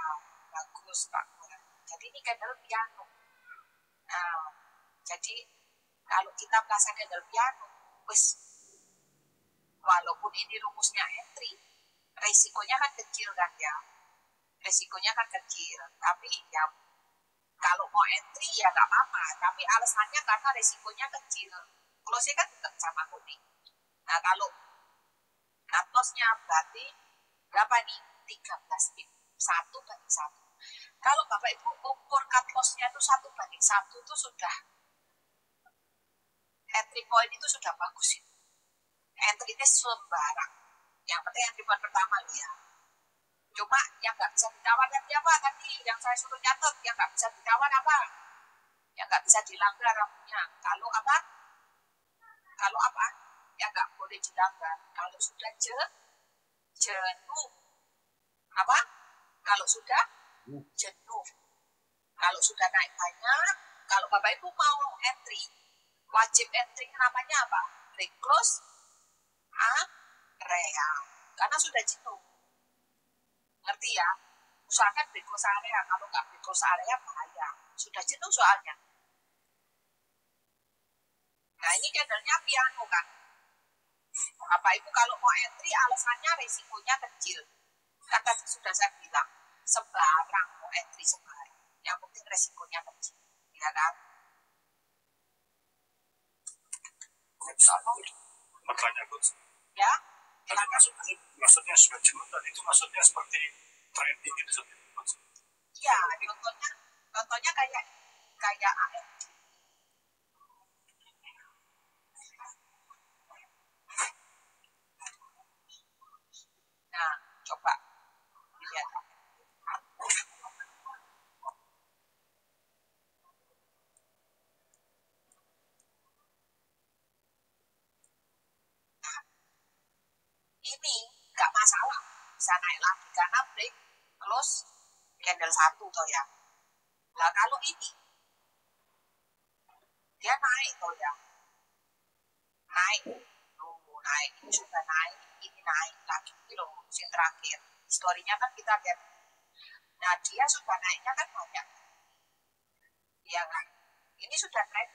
bagus Pak. Jadi ini candle piano. Nah, jadi kalau kita merasa candle piano, walaupun ini rumusnya entry, resikonya kan kecil kan ya. Resikonya kan kecil, tapi ya kalau mau entry ya nggak apa-apa, tapi alasannya karena resikonya kecil. Close kan tetap sama kuning. Nah kalau cut loss-nya berarti berapa nih? 13 pip, 1/1. Kalau Bapak Ibu ukur cut loss-nya itu 1/1 itu sudah entry point itu sudah bagus itu. Entry ini sembarang. Yang penting entry point pertama ya. Cuma yang nggak bisa ditawar tadi apa? Tadi yang saya suruh nyatet, yang nggak bisa ditawar apa? Yang nggak bisa dilanggar rambutnya. Kalau apa? Kalau apa? Yang nggak boleh dilanggar. Kalau sudah jenuh. Apa? Kalau sudah jenuh. Kalau sudah naik banyak, kalau Bapak Ibu mau entry, wajib entry namanya apa? Break close area. Karena sudah jenuh. Ngerti ya? Usahakan break close area. Kalau nggak break close area bahaya. Sudah jenuh soalnya. Nah ini candlenya piano kan. Bapak Ibu kalau mau entry alasannya resikonya kecil. Kan tadi sudah saya bilang, sembarang mau entry sembarang. Yang penting resikonya kecil. Ya kan? Makanya Coach. Ya? Maksudnya sudah jenuh dan itu maksudnya seperti trading gitu seperti itu. Iya, contohnya kayak AMD. ini nggak masalah, bisa naik lagi karena break close candle 1 toh ya. Nah kalau ini dia naik toh ya, naik, naik, ini sudah naik, ini naik lagi ini loh, yang terakhir. Historinya kan kita lihat. Nah dia sudah naiknya kan banyak, ya kan? Ini sudah naik.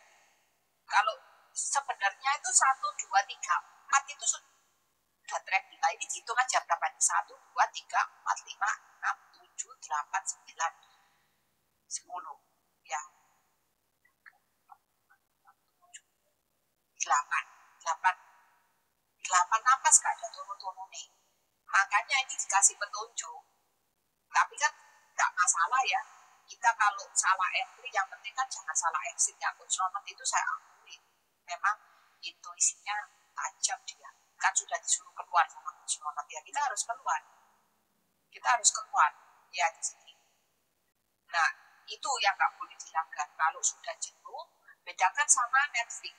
Kalau sebenarnya itu 1, 2, 3, 4 itu sudah tracking. Nah ini dihitung aja berapa nih? 1, 2, 3, 4, 5, 6, 7, 8, 9, 10 ya, 8 8 8 napas gak ada turun-turun nih. Makanya ini dikasih petunjuk. Tapi kan gak masalah ya. Kita kalau salah entry, yang penting kan jangan salah exit ya. Kunci itu saya akui. Memang intuisinya tajam dia. Kan sudah disuruh keluar sama kunci ya. Kita harus keluar. Kita harus keluar. Ya di sini. Nah, itu yang gak boleh dilanggar. Kalau sudah jenuh, bedakan sama Netflix.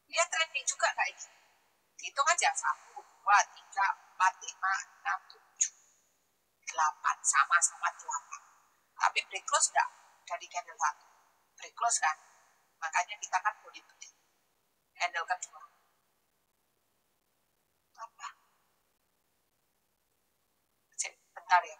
Dia trending juga kayak ini. Hitung aja 1, 2, 3, 4, 5, 6, 7, 8, sama-sama 8. Tapi break close enggak dari candle 1. Break close kan. Makanya kita kan boleh beli candle kedua. Apa? Bentar ya.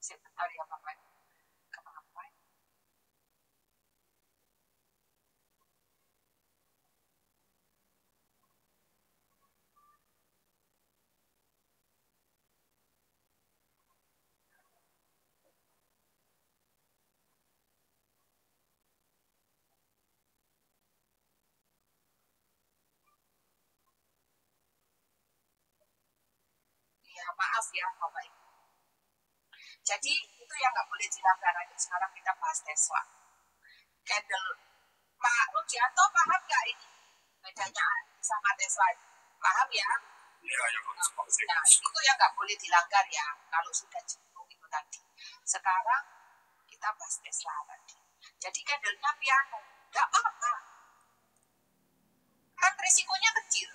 Sebentar ya Bapak. Kenapa? Ya maaf ya Bapak Ibu. Jadi itu yang nggak boleh dilanggar aja. Sekarang kita bahas Tesla. Candle. Pak Rudianto paham nggak ini bedanya sama Tesla? Paham ya? Iya, ya, nah itu yang nggak boleh dilanggar ya. Kalau sudah jenuh itu tadi. Sekarang kita bahas Tesla tadi. Jadi candlenya piano, nggak apa-apa. Kan resikonya kecil.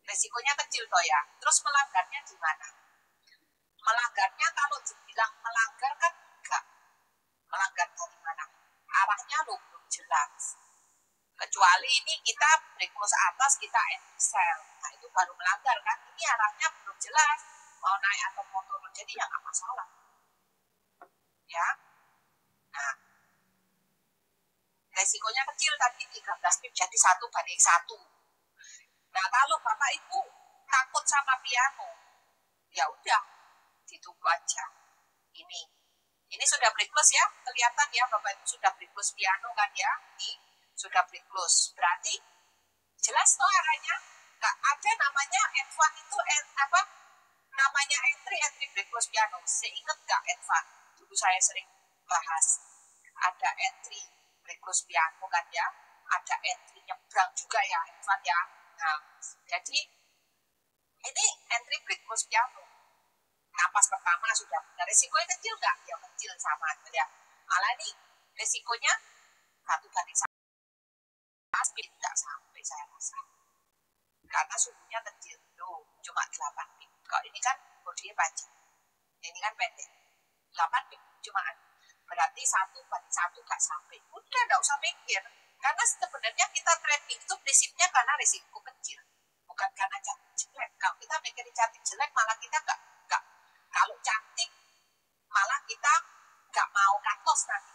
Resikonya kecil toh ya. Terus melanggarnya di mana? Melanggarnya kalau dibilang melanggar kan enggak. Melanggar dari mana? Arahnya lo belum jelas. Kecuali ini kita break close atas, kita entry sell. Nah itu baru melanggar kan. Ini arahnya belum jelas. Mau naik atau mau turun. Jadi ya nggak masalah. Ya. Nah. Resikonya kecil tadi 13 pip jadi 1:1. Nah kalau Bapak Ibu takut sama piano, ya udah ditunggu aja. Ini sudah break close ya, kelihatan ya Bapak Ibu sudah break close piano kan ya, ini sudah break close. Berarti jelas toh arahnya, nggak ada namanya F1 itu apa? Namanya entry break close piano. Seingat nggak F1? Dulu saya sering bahas. Ada entry break close piano kan ya, ada entry nyebrang juga ya F1 ya. Nah, jadi ini entry break close piano. Napas pertama sudah benar. Resikonya kecil nggak? Ya kecil sama ya. Malah ini resikonya 1:1. Tidak sampai saya rasa. Karena suhunya kecil. Loh, cuma 8 pip. Kalau ini kan bodinya panjang. Ini kan pendek. 8 pip cuma berarti 1:1 nggak sampai. Udah nggak usah mikir. Karena sebenarnya kita trading itu prinsipnya karena risiko kecil. bukan karena cantik jelek. Kalau kita mikirin cantik jelek malah kita nggak kalau cantik malah kita nggak mau cut loss nanti.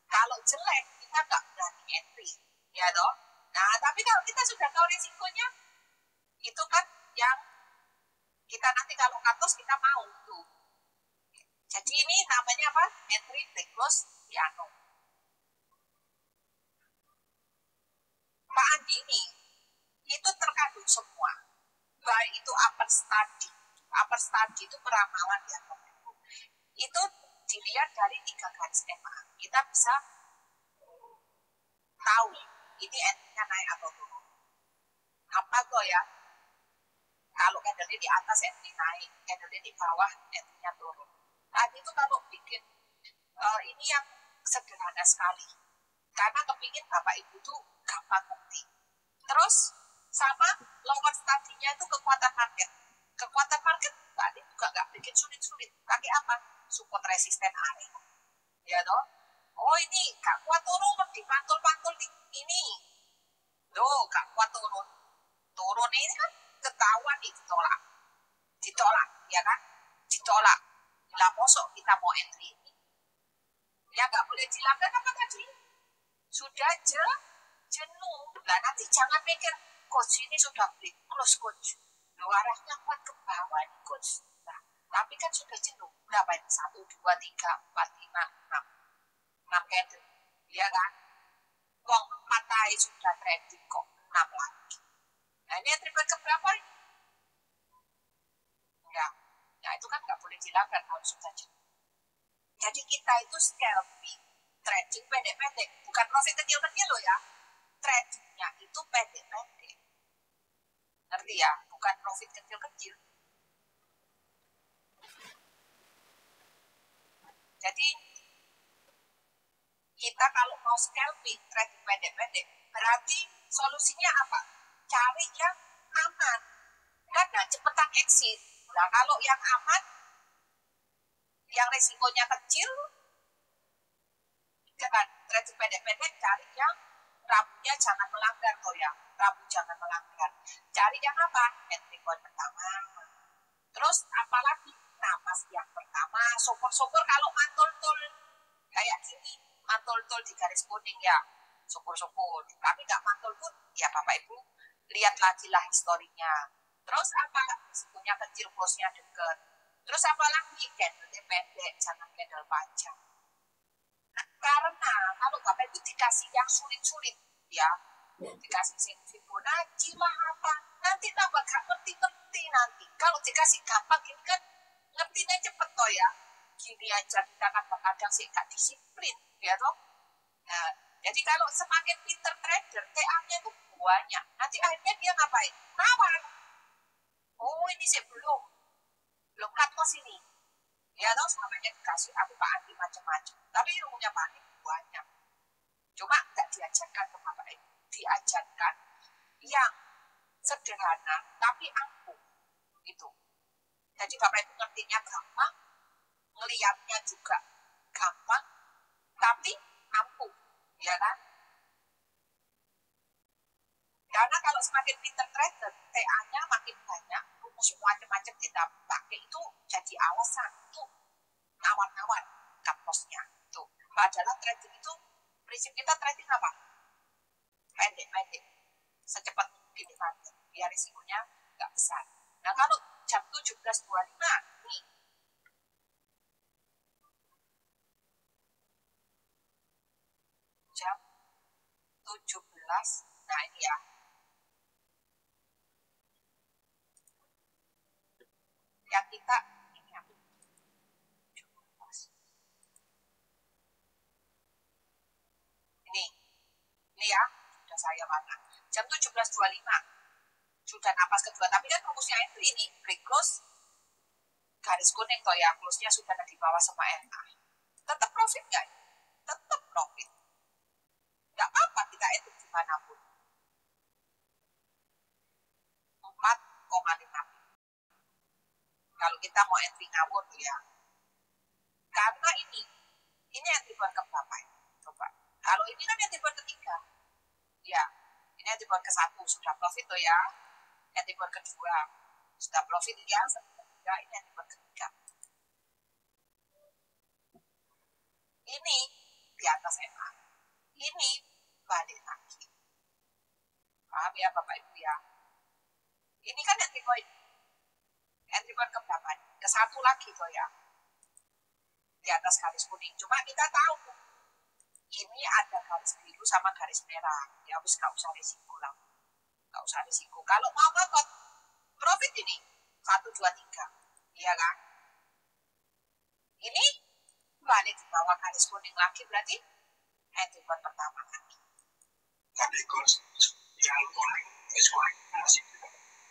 Kalau jelek kita nggak berani entry, ya dong. Nah tapi kalau kita sudah tahu risikonya, itu kan yang kita nanti kalau cut loss kita mau tuh. Jadi ini namanya apa? Entry, take loss, piano. Pak Andi ini itu terkandung semua. Baik itu upper study. Upper study itu peramalan ya. Itu dilihat dari 3 garis EMA. Kita bisa tahu ini entry-nya naik atau turun. Apa tuh ya? Kalau candle-nya di atas entry naik, candle-nya di bawah entry-nya turun. Tadi itu kalau bikin ini yang sederhana sekali. Karena kepingin Bapak Ibu tuh gampang ngerti. Terus sama lower study-nya itu kekuatan market. Kekuatan market tadi juga nggak bikin sulit-sulit. Pakai apa? Support resisten area. Ya toh? Oh ini gak kuat turun, dipantul-pantul ini. Loh, gak kuat turun. Turun ini kan ketahuan nih ditolak. Ditolak, ya kan? Ditolak. Lah mosok kita mau entry ini. Ya gak boleh dilanggar apa tadi? Sudah jenuh. Lah nanti jangan mikir, coach ini sudah break close coach. Loh arahnya kuat ke bawah nih coach. Nah, tapi kan sudah jenuh. Berapa ini? 1, 2, 3, 4, 5, 6. 6 candle. Ya kan? Wong matai sudah trading kok 6 lagi. Nah ini entry point keberapa ini? Ya, nah itu kan nggak boleh dilanggar kalau sudah jenuh. Jadi kita itu scalping, trading pendek-pendek, bukan profit kecil-kecil loh ya. Tradingnya itu pendek-pendek. Ngerti ya? Bukan profit kecil-kecil. Jadi kita kalau mau scalping, trading pendek-pendek, berarti solusinya apa? Cari yang aman. Karena cepetan exit. Nah kalau yang aman, yang resikonya kecil, jangan trading pendek-pendek, cari yang rabunya jangan melanggar toh ya. Rabu jangan melanggar. Cari yang apa? Entry point pertama. Terus apalagi? Napas yang pertama, syukur-syukur kalau mantul-tul kayak gini, mantul-tul di garis kuning ya, syukur-syukur. Tapi nggak mantul pun, ya Bapak Ibu lihat lagi lah historinya. Terus apa? Risikonya kecil, close-nya deket. Terus apa lagi? Candle pendek, jangan candle panjang. Nah, karena kalau Bapak Ibu dikasih yang sulit-sulit, ya, dikasih Fibonacci lah apa, nanti tambah gak ngerti-ngerti nanti. Kalau dikasih gampang ini kan ngertinya cepet toh ya. Gini aja kita kadang-kadang sih gak disiplin, ya toh. Nah, jadi kalau semakin pinter trader, TA-nya itu banyak. Nanti akhirnya dia ngapain? Nawar. Oh ini sih belum cut loss ini. Ya toh namanya dikasih aku Pak Andi macam-macam. Tapi ilmunya Pak Andi banyak. Cuma nggak diajarkan ke Bapak Ibu. Diajarkan yang sederhana tapi ampuh. Itu. Jadi Bapak Ibu ngertinya gampang, ngeliatnya juga gampang, tapi ampuh. Ya kan? Karena kalau semakin pinter trader, TA-nya makin banyak, rumus macam-macam kita pakai itu jadi alasan untuk nawar-nawar cut loss-nya. Itu. Padahal trading itu, prinsip kita trading apa? Pendek-pendek. Secepat mungkin dipakai. Biar risikonya nggak besar. Nah kalau jam 17.25, nih. Jam 17, nah ini ya. Yang kita ini ya. 17. Ini ya, sudah saya warna. Jam 17.25 sudah napas kedua, tapi kan rumusnya entry ini break close garis kuning toh ya, close-nya sudah di bawah sama NA. Tetap profit nggak? Tetap profit. Nggak apa-apa kita itu dimanapun. 4,5. Kalau kita mau entry ngawur tuh ya. Karena ini entry point keberapa ya? Coba. Kalau ini kan entry point ketiga. Ya, ini entry point ke-1 sudah profit tuh ya. Anti-bar kedua. Sudah profit ya, ketiga, ini anti-bar ketiga. Ini di atas MA. Ini balik lagi. Paham ya Bapak Ibu ya? Ini kan anti-bar keberapa? Ke satu lagi tuh ya. Di atas garis kuning. Cuma kita tahu ini ada garis biru sama garis merah. Ya harus gak usah risiko lah. Gak usah risiko. Kalau mau ngikut profit ini 1, 2, 3. Iya kan? Ini balik ke bawah garis kuning lagi berarti anti-bar pertama lagi. Tapi kos yang kuning masih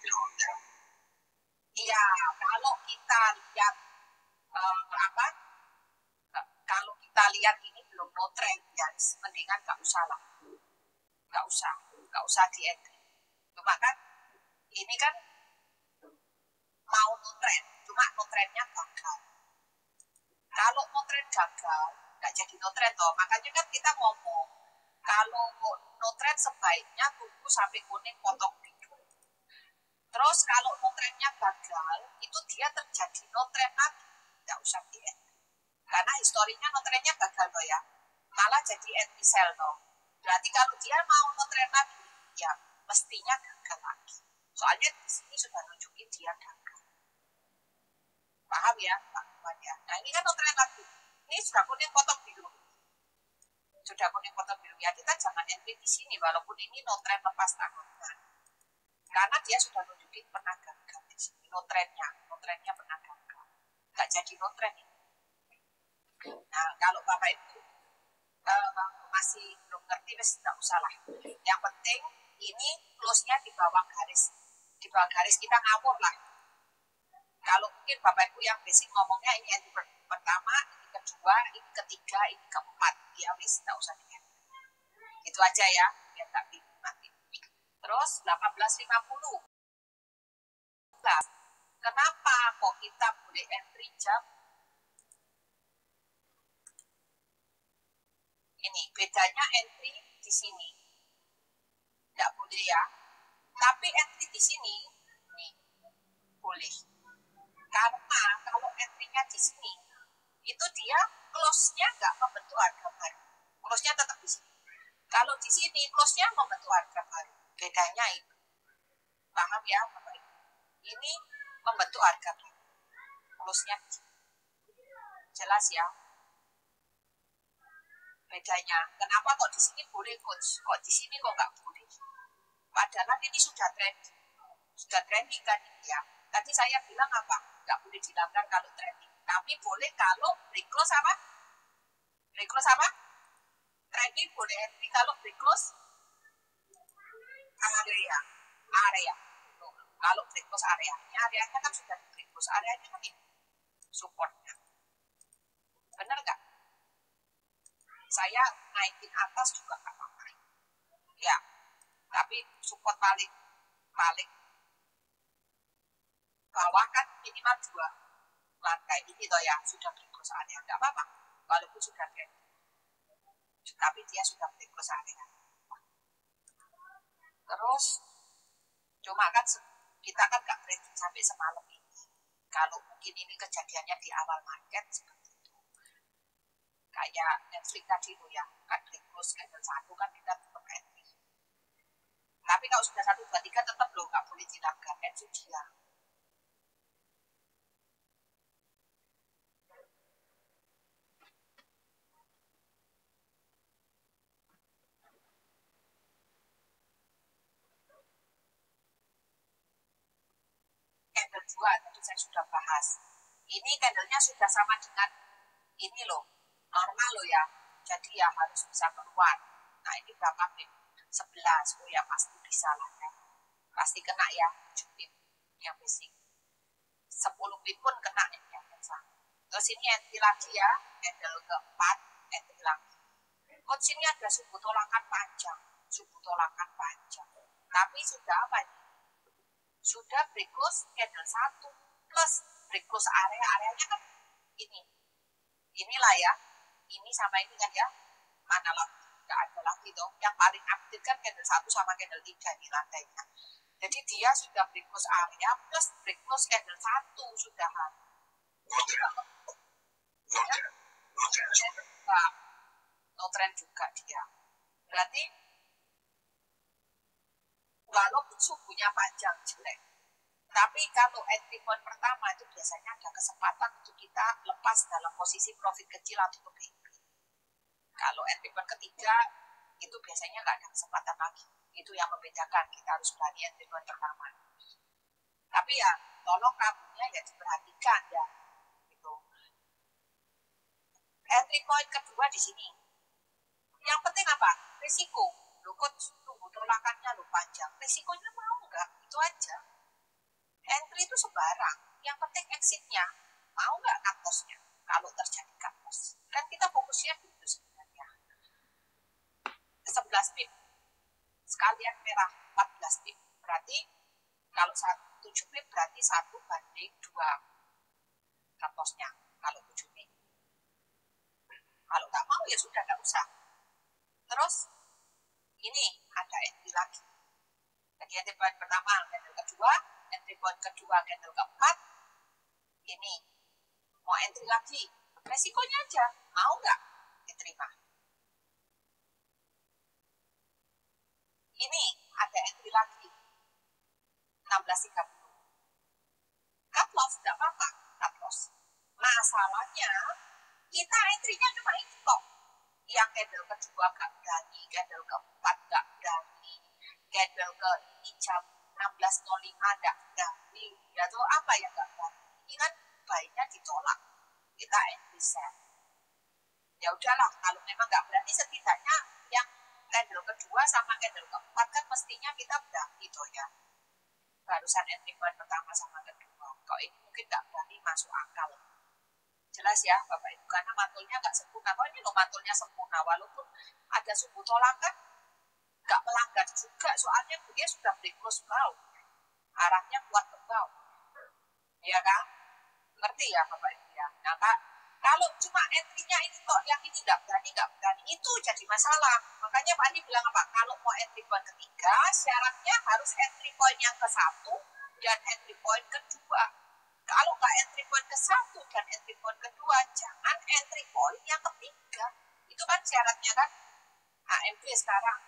dironda. Iya, kalau kita lihat kalau kita lihat ini belum no trend ya, mendingan gak usah lah, gak usah di entry. Cuma kan ini kan mau no trend, cuma no trendnya gagal. Kalau no trend gagal, gak jadi no trend toh. Makanya kan kita ngomong kalau no trend sebaiknya tunggu sampai kuning potong biru. Terus kalau no trendnya gagal, itu dia terjadi no trend lagi, gak usah di entry. Karena historinya no trendnya gagal toh ya, malah jadi entry sell toh. Berarti kalau dia mau no trend lagi, ya mestinya gagal lagi. Soalnya di sini sudah nunjukin dia gagal. Paham ya, Pak Iwan ya? Nah ini kan no trend lagi. Ini sudah kuning potong biru. Sudah kuning potong biru ya, kita jangan entry di sini walaupun ini no trend lepas tangan. Karena dia sudah nunjukin pernah gagal di sini. No trendnya pernah gagal. Gak jadi no trend ini. Nah, kalau Bapak Ibu masih belum ngerti, tidak usah lah. Yang penting ini close-nya di bawah garis. Di bawah garis kita ngawur lah. Kalau mungkin Bapak Ibu yang basic ngomongnya ini yang pertama, ini kedua, ini ketiga, ini keempat. Ya wis, tidak usah diingat. Itu aja ya, biar tak bingung nanti. Terus 18.50. Kenapa kok kita boleh entry jam? Ini bedanya entry di sini. Tidak boleh ya. Tapi entry di sini nih boleh. Karena kalau entry-nya di sini itu dia close-nya nggak membentuk harga baru. Close-nya tetap di sini. Kalau di sini close-nya membentuk harga baru. Bedanya itu. Paham ya Bapak Ibu? Ini membentuk harga baru. Close-nya di sini. Jelas ya? Bedanya. Kenapa kok di sini boleh coach? Kok di sini kok nggak boleh? Padahal ini sudah trending. Sudah trending kan ini ya. Tadi saya bilang apa? Nggak boleh dilanggar kalau trending. Tapi boleh kalau break close apa? Break close apa? Trending boleh entry kalau break close area. Kalau break close areanya kan sudah di break close areanya kan ini supportnya. Benar nggak? Saya naikin atas juga nggak apa-apa. Ya, tapi support paling bawah kan minimal 2 lantai ini toh ya, sudah break close area, nggak apa-apa. Walaupun sudah trending, tapi dia sudah break close area. Terus, cuma kan kita kan nggak trading sampai semalam ini. Kalau mungkin ini kejadiannya di awal market seperti itu. Kayak Netflix tadi loh ya, kan break close candle 1 kan kita tetap entry. Tapi kalau sudah 1, 2, 3 tetap loh nggak boleh dilanggar, entry dia. Candle 2 tadi saya sudah bahas. Ini candlenya sudah sama dengan ini loh, normal loh ya. Jadi ya harus bisa keluar. Nah ini berapa pip? 11. Oh ya pasti bisa lah ya. Pasti kena ya 7 pip yang basic. 10 pip pun kena yang biasa. Terus ini entry lagi ya, candle keempat, entry lagi. Coach ini ada suku tolakan panjang. Tapi sudah apa ini? Sudah break close candle 1 plus break close areanya kan ini. Inilah ya. Ini sama ini kan ya. Mana lagi? Nggak ada lagi dong. Yang paling aktif kan candle 1 sama candle 3 di lantainya. Jadi dia sudah break close area plus break close candle 1 sudahan. No trend juga dia. Berarti walaupun subuhnya panjang jelek, tapi kalau entry point pertama itu biasanya ada kesempatan untuk kita lepas dalam posisi profit kecil atau BB. Kalau entry point ketiga itu biasanya nggak ada kesempatan lagi. Itu yang membedakan, kita harus berani entry point pertama. Tapi ya tolong kabelnya ya diperhatikan ya. Gitu. Entry point kedua di sini. Yang penting apa? Risiko. Lu kok tunggu tolakannya lu panjang. Risikonya mau nggak? Itu aja. Entry itu sebarang. Yang penting exitnya. Mau nggak cut loss-nya? Kalau terjadi cut loss. Kan kita fokusnya gitu sebenarnya. 11 pip. Sekalian merah 14 pip. Berarti kalau 7 pip berarti 1 banding 2 cut loss-nya. Kalau 7 pip. Kalau nggak mau ya sudah nggak usah. Terus ini ada entry lagi. Jadi entry point pertama, candle kedua, entry point kedua, candle keempat. Ini mau entry lagi, resikonya aja, mau nggak diterima. Ini ada entry lagi, 16.30. Cut loss, nggak apa-apa, cut loss. Masalahnya, kita entry-nya cuma itu kok. Yang candle kedua gak berani, candle keempat gak berani, candle ke ini jam 16.05 gak berani. Ya tuh apa yang gak berani? Ini kan baiknya ditolak. Kita entry sell. Ya udahlah, kalau memang gak berani setidaknya yang candle kedua sama candle keempat kan mestinya kita berani tuh ya. Barusan entry point pertama sama kedua. Kok ini mungkin gak berani masuk akal. Jelas ya Bapak Ibu, karena mantulnya nggak sempurna. Kalau ini loh mantulnya sempurna, walaupun ada subuh tolakan, nggak melanggar juga, soalnya dia sudah break close bawah, arahnya kuat ke bawah, ya kan? Ngerti ya Bapak Ibu ya? Nah, kalau cuma entry-nya ini kok yang ini nggak berani, itu jadi masalah. Makanya Pak Andi bilang apa? Kalau mau entry point ketiga, syaratnya harus entry point yang ke-1 dan entry point kedua. Kalau nggak entry point ke-1 dan entry point kedua, jangan entry point yang ketiga. Itu kan syaratnya kan HMP sekarang.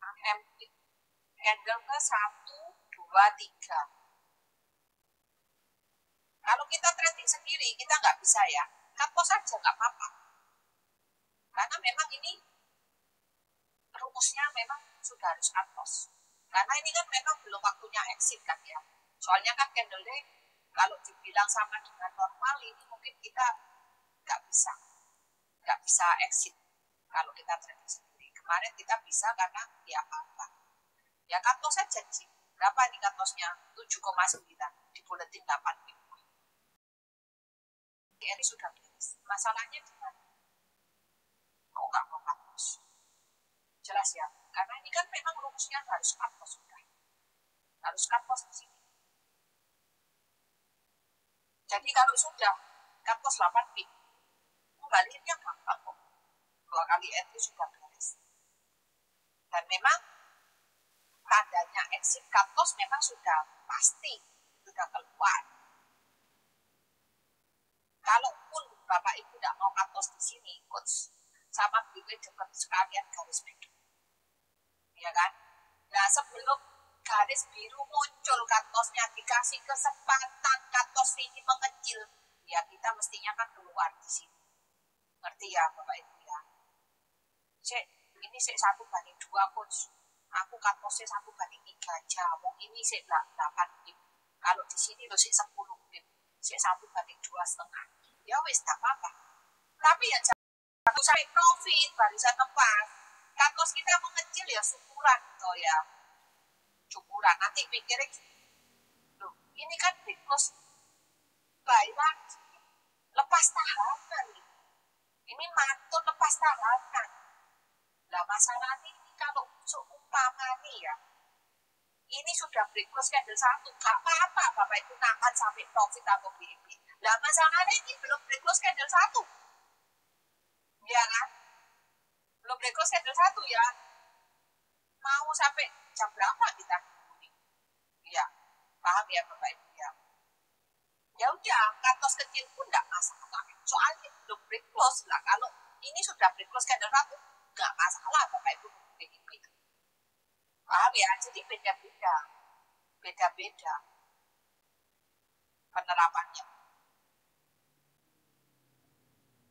HMP candle ke 1, 2, 3. Kalau kita trading sendiri, kita nggak bisa ya. Cut loss aja nggak apa-apa. Karena memang ini rumusnya memang sudah harus cut loss. Karena ini kan memang belum waktunya exit kan ya. Soalnya kan candle kalau dibilang sama dengan normal ini mungkin kita nggak bisa exit kalau kita trading sendiri. Kemarin kita bisa karena ya apa-apa. Ya cut loss saja di sini. Berapa nih cut lossnya? 7,9 di buletin 8 pip. Ini sudah beres. Masalahnya di mana? Kok nggak mau cut loss? Jelas ya. Karena ini kan memang rumusnya harus cut loss sudah. Harus cut loss di sini. Jadi kalau sudah cut loss 8 pip, kembaliinnya gampang kok. 2 kali entry sudah beres. Dan memang tandanya exit cut loss memang sudah pasti, sudah keluar. Kalaupun Bapak Ibu tidak mau cut loss di sini, coach, sama gue dekat sekalian garis biru. Ya kan? Nah, sebelum garis biru muncul cut loss-nya, dikasih kesempatan cut loss ini mengecil, ya kita mestinya kan keluar di sini. Ngerti ya Bapak Ibu ya? Ini 1/2 coach. Aku cut loss-nya 1/3 aja. Wong ini 8 pip. Kalau di sini lo 10 pip. 1/2,5. Ya wis tak apa-apa. Tapi ya jangan sampai profit barisan lepas. Cut loss kita mengecil ya syukuran gitu ya. Syukuran. Nanti pikirnya loh, ini kan big close buy lagi. Lepas tahanan. Ini mantul lepas tahanan. Lah masalahnya ini kalau seumpama nih ya, ini sudah break close candle 1, gak apa-apa Bapak Ibu nahan sampai profit atau BEP. Lah masalahnya ini belum break close candle 1. Ya kan? Belum break close candle 1 ya. Mau sampai jam berapa kita? Ya, paham ya Bapak Ibu ya. Ya udah, cut kecil pun enggak masalah. Soalnya belum break close lah. Kalau ini sudah break close candle 1, enggak masalah Bapak Ibu BEP. Paham ya? Jadi beda-beda penerapannya.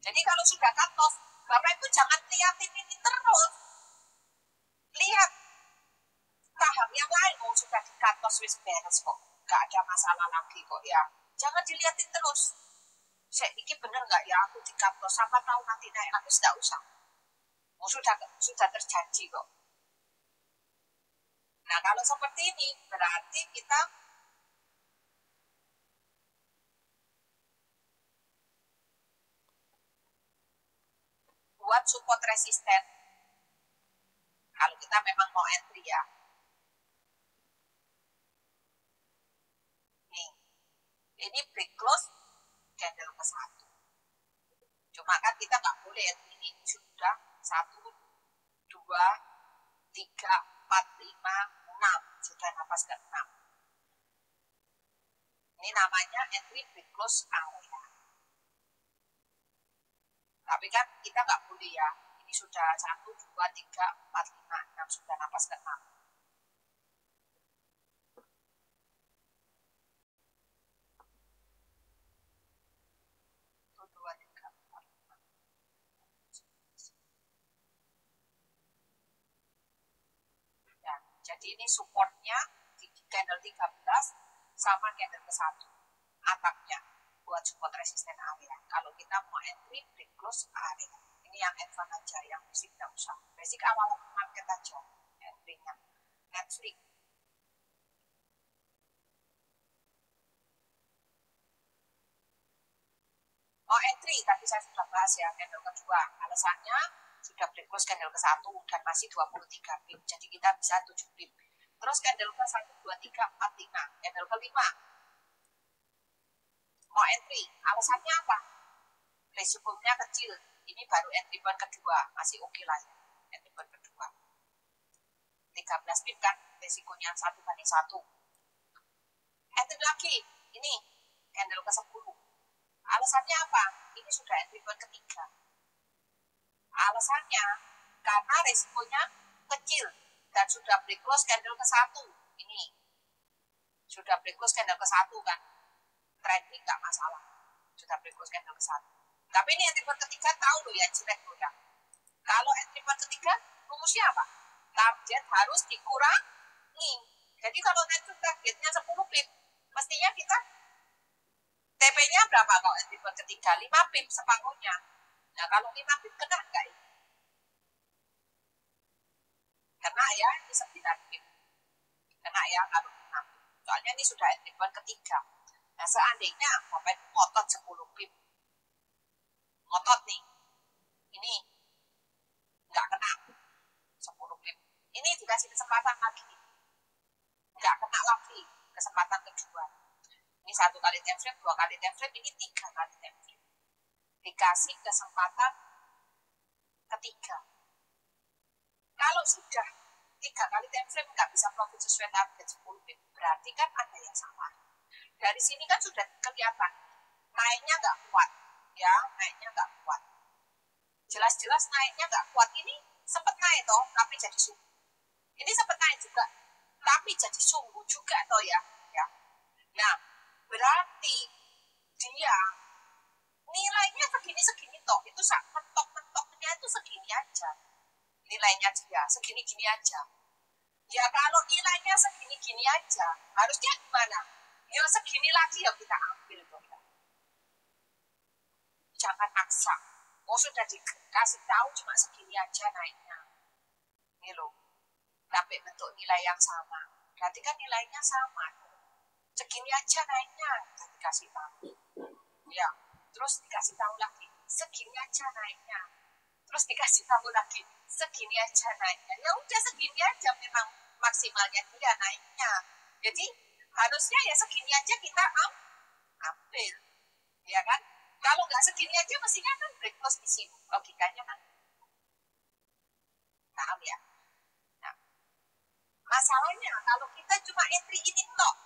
Jadi kalau sudah cut off, Bapak Ibu jangan liatin ini terus. Lihat saham yang lain sudah di cut off Swiss beres kok. Gak ada masalah lagi kok ya. Jangan diliatin terus. Ini bener gak ya aku di cut off, siapa tahu nanti naik lagi, tidak usah. Sudah terjanji kok. Nah kalau seperti ini berarti kita buat support resisten. Kalau kita memang mau entry ya. Nih, ini break close candle ke 1. Cuma kan kita nggak boleh ini sudah 1, 2, 3, 4, 5, 6. Sudah nafas ke 6. Ini namanya entry break close area. Tapi kan kita nggak boleh ya. Ini sudah 1, 2, 3, 4, 5, 6. Sudah nafas ke 6. Jadi ini supportnya di candle 13 sama candle ke 1. Atapnya buat support resisten area. Kalau kita mau entry, break close area. Ini yang advance aja, yang basic tidak usah. Basic awal market aja entry-nya. Netflix. Oh entry, tadi saya sudah bahas ya, candle kedua. Alasannya sudah break close candle ke 1 dan masih 23 pip. Jadi kita bisa 7 pip. Terus candle ke 1, 2, 3, 4, 5. Candle ke 5. Mau entry, alasannya apa? Resikonya kecil. Ini baru entry point kedua, masih oke lah ya. Entry point kedua. 13 pip kan, resikonya 1/1. Entry lagi, ini candle ke 10. Alasannya apa? Ini sudah entry point ketiga. Alasannya karena resikonya kecil dan sudah break close candle ke 1. Ini sudah break close candle ke 1 kan. Trading nggak masalah. Sudah break close candle ke 1. Tapi ini entry point ketiga tahu loh ya jelek loh ya. Kalau entry point ketiga rumusnya apa? Target harus dikurangi. Jadi kalau network targetnya 10 pip, mestinya kita TP-nya berapa kalau entry point ketiga? 5 pip separuhnya. Nah kalau 5 pip kena nggak ini? Kena ya, ini 9 pip. Kena ya kalau 5 pip. Soalnya ini sudah entry point ketiga. Nah seandainya Bapak ngotot 10 pip. Ngotot nih. Ini nggak kena 10 pip. Ini dikasih kesempatan lagi. Nggak kena lagi kesempatan kedua. Ini 1 kali time frame, 2 kali time frame, ini 3 kali time frame. Dikasih kesempatan ketiga. Kalau sudah 3 kali time frame nggak bisa profit sesuai target 10 pip, berarti kan ada yang salah. Dari sini kan sudah kelihatan naiknya nggak kuat, ya naiknya nggak kuat. Jelas-jelas naiknya nggak kuat. Ini sempat naik toh, tapi jadi sungguh. Ini sempat naik juga, tapi jadi sungguh juga toh ya. Nah, berarti dia nilainya segini-segini toh, itu mentok-mentoknya itu segini aja. Nilainya dia segini-gini aja. Ya kalau nilainya segini-gini aja, harusnya gimana? Ya segini lagi ya kita ambil toh ya. Jangan maksa. Oh sudah dikasih tahu cuma segini aja naiknya. Ini loh. Sampai bentuk nilai yang sama. Berarti kan nilainya sama. Segini aja naiknya, kita dikasih tahu. Ya, terus dikasih tahu lagi, segini aja naiknya. Terus dikasih tahu lagi, segini aja naiknya. Ya udah segini aja memang maksimalnya dia naiknya. Jadi harusnya ya segini aja kita ambil, ya kan? Kalau nggak segini aja mestinya kan break close di sini, logikanya kan. Paham ya? Nah, masalahnya kalau kita cuma entry ini tok,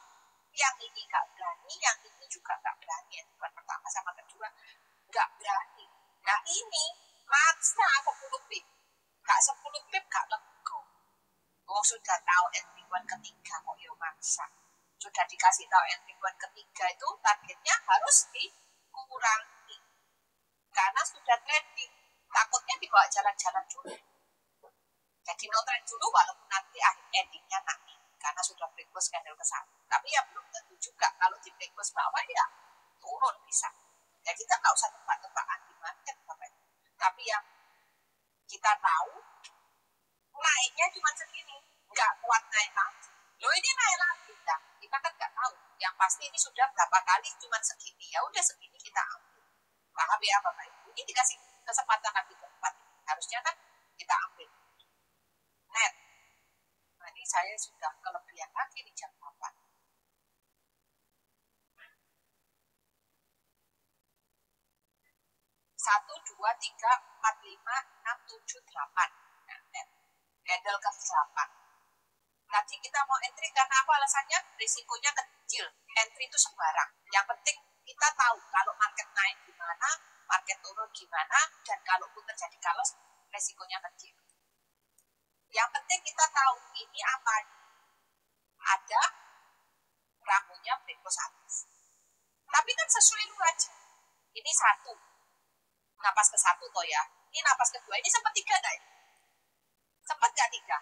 yang ini nggak berani, yang ini juga nggak berani, yang pertama sama kedua nggak berani. Nah ini maksa 10 pip, nggak 10 pip nggak lego. Oh sudah tahu entry one ketiga kok yo maksa. Sudah dikasih tahu entry one ketiga itu targetnya harus dikurangi karena sudah trending. Takutnya dibawa jalan-jalan dulu. Jadi no trend dulu walaupun nanti endingnya naik karena sudah break close candle ke sana. Tapi ya belum tentu juga kalau di break close bawah ya turun bisa. Ya kita nggak usah tebak-tebakan di market Bapak. Tapi yang kita tahu naiknya cuma segini, nggak kuat naik lagi. Loh ini naik lagi, nah, kita kan nggak tahu. Yang pasti ini sudah berapa kali cuma segini, ya udah segini kita ambil. Paham ya Bapak Ibu? Ini dikasih kesempatan lagi keempat. Harusnya kan kita ambil. Net. Nah ini saya sudah kelebihan lagi di jam 8. 1, 2, 3, 4, 5, 6, 7, 8. Nah, net. Candle ke 8. Tadi kita mau entry karena apa alasannya? Risikonya kecil. Entry itu sembarang. Yang penting kita tahu kalau market naik gimana, market turun gimana, dan kalaupun terjadi kalos, risikonya kecil. Yang penting kita tahu ini apa. Ada ramunya break close atas. Tapi kan sesuai dulu aja. Ini 1. Napas ke 1 toh ya. Ini napas kedua. Ini sempat 3 enggak ya? Sempat nggak 3?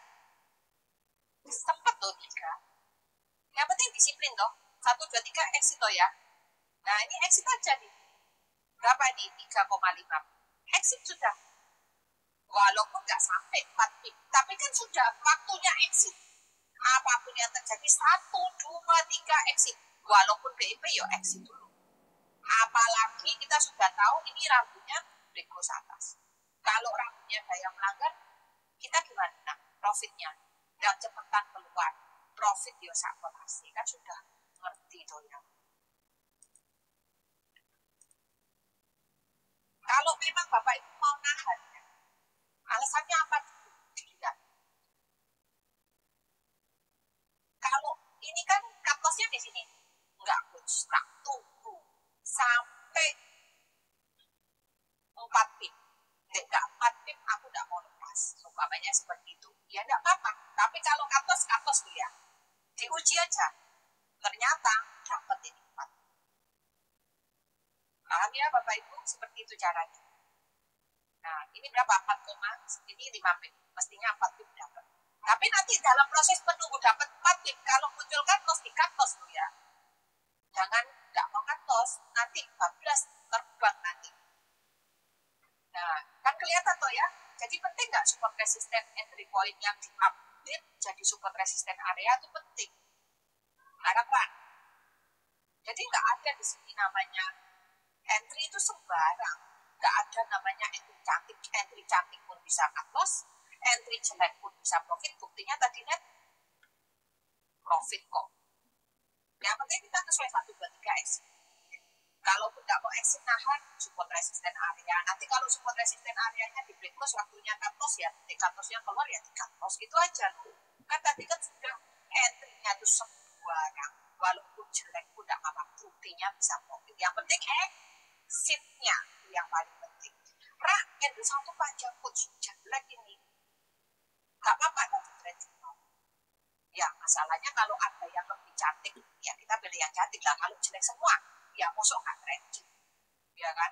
Sempat tuh 3. Yang penting disiplin toh. 1, 2, 3 exit toh ya. Nah ini exit aja nih. Berapa ini? 3,5. Exit sudah. Walaupun nggak sampai 4 pip. Tapi kan sudah waktunya exit. Apapun yang terjadi 1, 2, 3 exit. Walaupun BIP ya exit dulu. Apalagi kita sudah tahu ini rambunya break close atas. Kalau rambunya gaya melanggar, kita gimana? Nah, profitnya dan cepetan keluar. Profit ya sakolasi kan sudah ngerti tuh ya. Kalau memang Bapak Ibu mau nahan, alasannya apa dulu? Dilihat. Kalau ini kan cut loss-nya di sini, enggak coach, tak tunggu sampai 4 pip. Enggak 4 pip, aku enggak mau lepas. Umpamanya seperti itu. Ya enggak apa-apa. Tapi kalau cut loss dia. Diuji aja. Ternyata dapat ini 4. Paham ya Bapak Ibu? Seperti itu caranya. Nah, ini berapa? 4, ini 5 pip. Mestinya 4 pip dapat. Tapi nanti dalam proses menunggu dapat 4 pip, kalau muncul cut loss, di cut loss ya. Jangan nggak mau cut loss, nanti 14 terbang nanti. Nah, kan kelihatan tuh ya. Jadi penting nggak support resisten entry point yang di-update jadi support resisten area itu penting. Harapan. Jadi nggak ada di sini namanya entry itu sembarang. Nggak ada namanya entry cantik pun bisa cut loss, entry jelek pun bisa profit. Buktinya tadi net profit kok. Yang penting kita sesuai 1, 2, 3 exit. Kalaupun nggak mau exit nahan, support resisten area. Nanti kalau support resisten areanya di break close, waktunya cut loss ya, cut loss-nya keluar ya di cut loss gitu aja loh. Kan tadi kan sudah entry-nya itu sembarang. Walaupun jelek pun nggak apa-apa, buktinya bisa profit. Yang penting exit-nya yang paling penting. Candle 1 panjang coach, jelek ini. Nggak apa-apa tadi trading. Ya masalahnya kalau ada yang lebih cantik, ya kita pilih yang cantik lah. Kalau jelek semua, ya mosok nggak trading. Ya kan?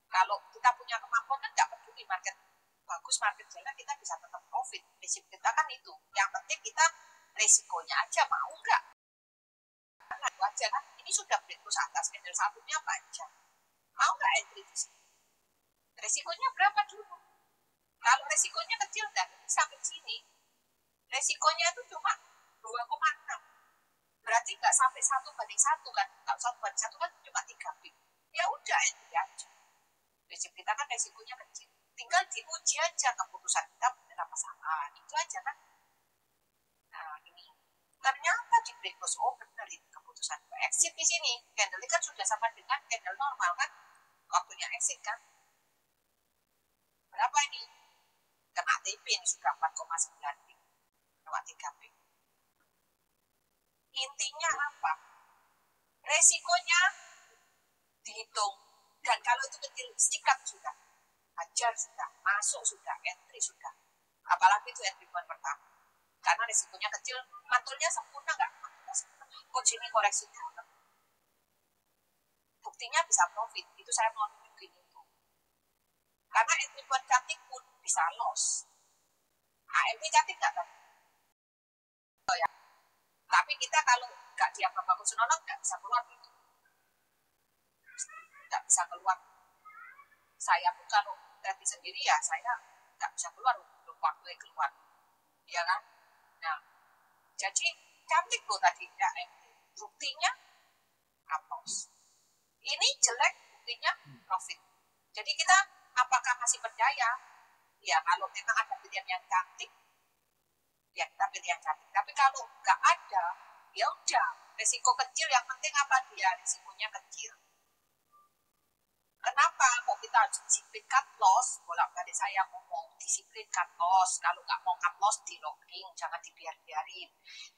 Kalau kita punya kemampuan kan nggak peduli market bagus, market jelek, kita bisa tetap profit. Prinsip kita kan itu. Yang penting kita resikonya aja mau nggak? Nah, aja kan. Ini sudah break close atas, candle 1-nya panjang. Mau nggak entry di sini? Resikonya berapa dulu? Kalau resikonya kecil dan sampai sini, resikonya itu cuma 2,6. Berarti nggak sampai 1/1 kan? Kalau 1/1 kan cuma 3 pip. Ya udah entry aja. Prinsip kita kan resikonya kecil. Tinggal diuji aja keputusan kita benar apa salah. Itu aja kan. Ternyata di breakfast, oh benar ini keputusan exit di sini. Candle kan sudah sama dengan candle normal kan, waktunya exit kan. Berapa ini? Kena TP ini sudah 4,9 pip, lewat 3 pip. Intinya apa? Resikonya dihitung, dan kalau itu kecil, sikat sudah, hajar sudah, masuk sudah, entry sudah. Apalagi itu entry point pertama. Karena risikonya kecil, mantulnya sempurna nggak? Coach ini koreksi dalam. Buktinya bisa profit, itu saya mau tunjukin itu. Karena entry point cantik pun bisa loss. AMD cantik nggak kan? Oh ya. Tapi kita kalau nggak dianggap bagus nolong, nggak bisa keluar gitu. Nggak bisa keluar. Saya pun kalau trade sendiri ya, saya nggak bisa keluar untuk waktu yang keluar. Ya kan? Nah, jadi cantik loh tadi ya, buktinya apos. Ini jelek, buktinya profit. Jadi kita apakah masih percaya? Ya kalau memang ada pilihan yang cantik, ya kita pilih yang cantik. Tapi kalau nggak ada, ya udah, risiko kecil. Yang penting apa dia? Risikonya kecil. Kenapa kok kita harus disiplin cut loss? Bolak-balik saya ngomong disiplin cut loss. Kalau nggak mau cut loss, di logging, jangan dibiarin.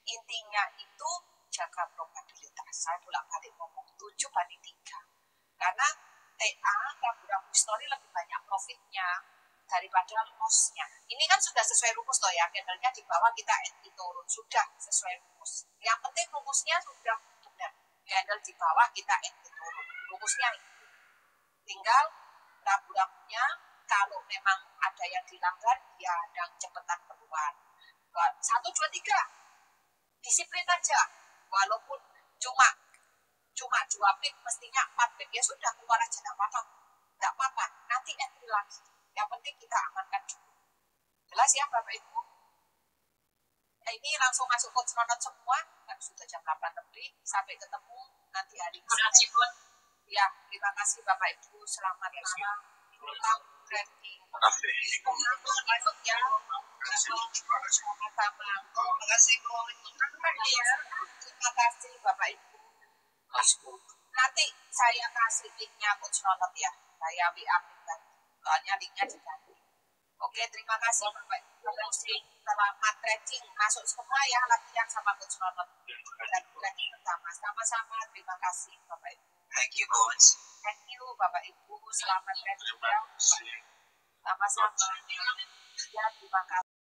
Intinya itu jaga probabilitas. Saya bolak-balik ngomong 7/3. Karena TA, ragu-ragu story lebih banyak profitnya daripada lossnya. Ini kan sudah sesuai rumus loh ya. Candlenya di bawah kita entry turun. Sudah sesuai rumus. Yang penting rumusnya sudah benar. Candle di bawah kita entry turun. Rumusnya itu. Tinggal ragu-ragunya kalau memang ada yang dilanggar, ya dan cepetan keluar. 1, 2, 3. Disiplin aja. Walaupun cuma 2 pip, mestinya 4 pip, ya sudah keluar aja, tidak apa-apa. Tidak apa-apa, nanti entry lagi. Yang penting kita amankan dulu. Jelas ya Bapak Ibu? Ini langsung masuk coach nonton semua. Kan sudah jam 8 lebih. Sampai ketemu nanti hari Senin. Ya, terima kasih Bapak Ibu. Selamat malam. Selamat trading. Masuk ya. Sama-sama. Terima kasih Terima kasih Bapak Ibu. Nanti saya kasih linknya coach nonton ya. Saya WA pribadi. Soalnya linknya diganti. Oke, terima kasih Bapak Ibu. Selamat trading. Masuk semua ya latihan sama coach nonton. Dan trading bersama. Sama-sama. Terima kasih Bapak Ibu. Thank you, coach. Thank you Bapak Ibu. Selamat trading ya. Sama-sama. Ya, terima kasih.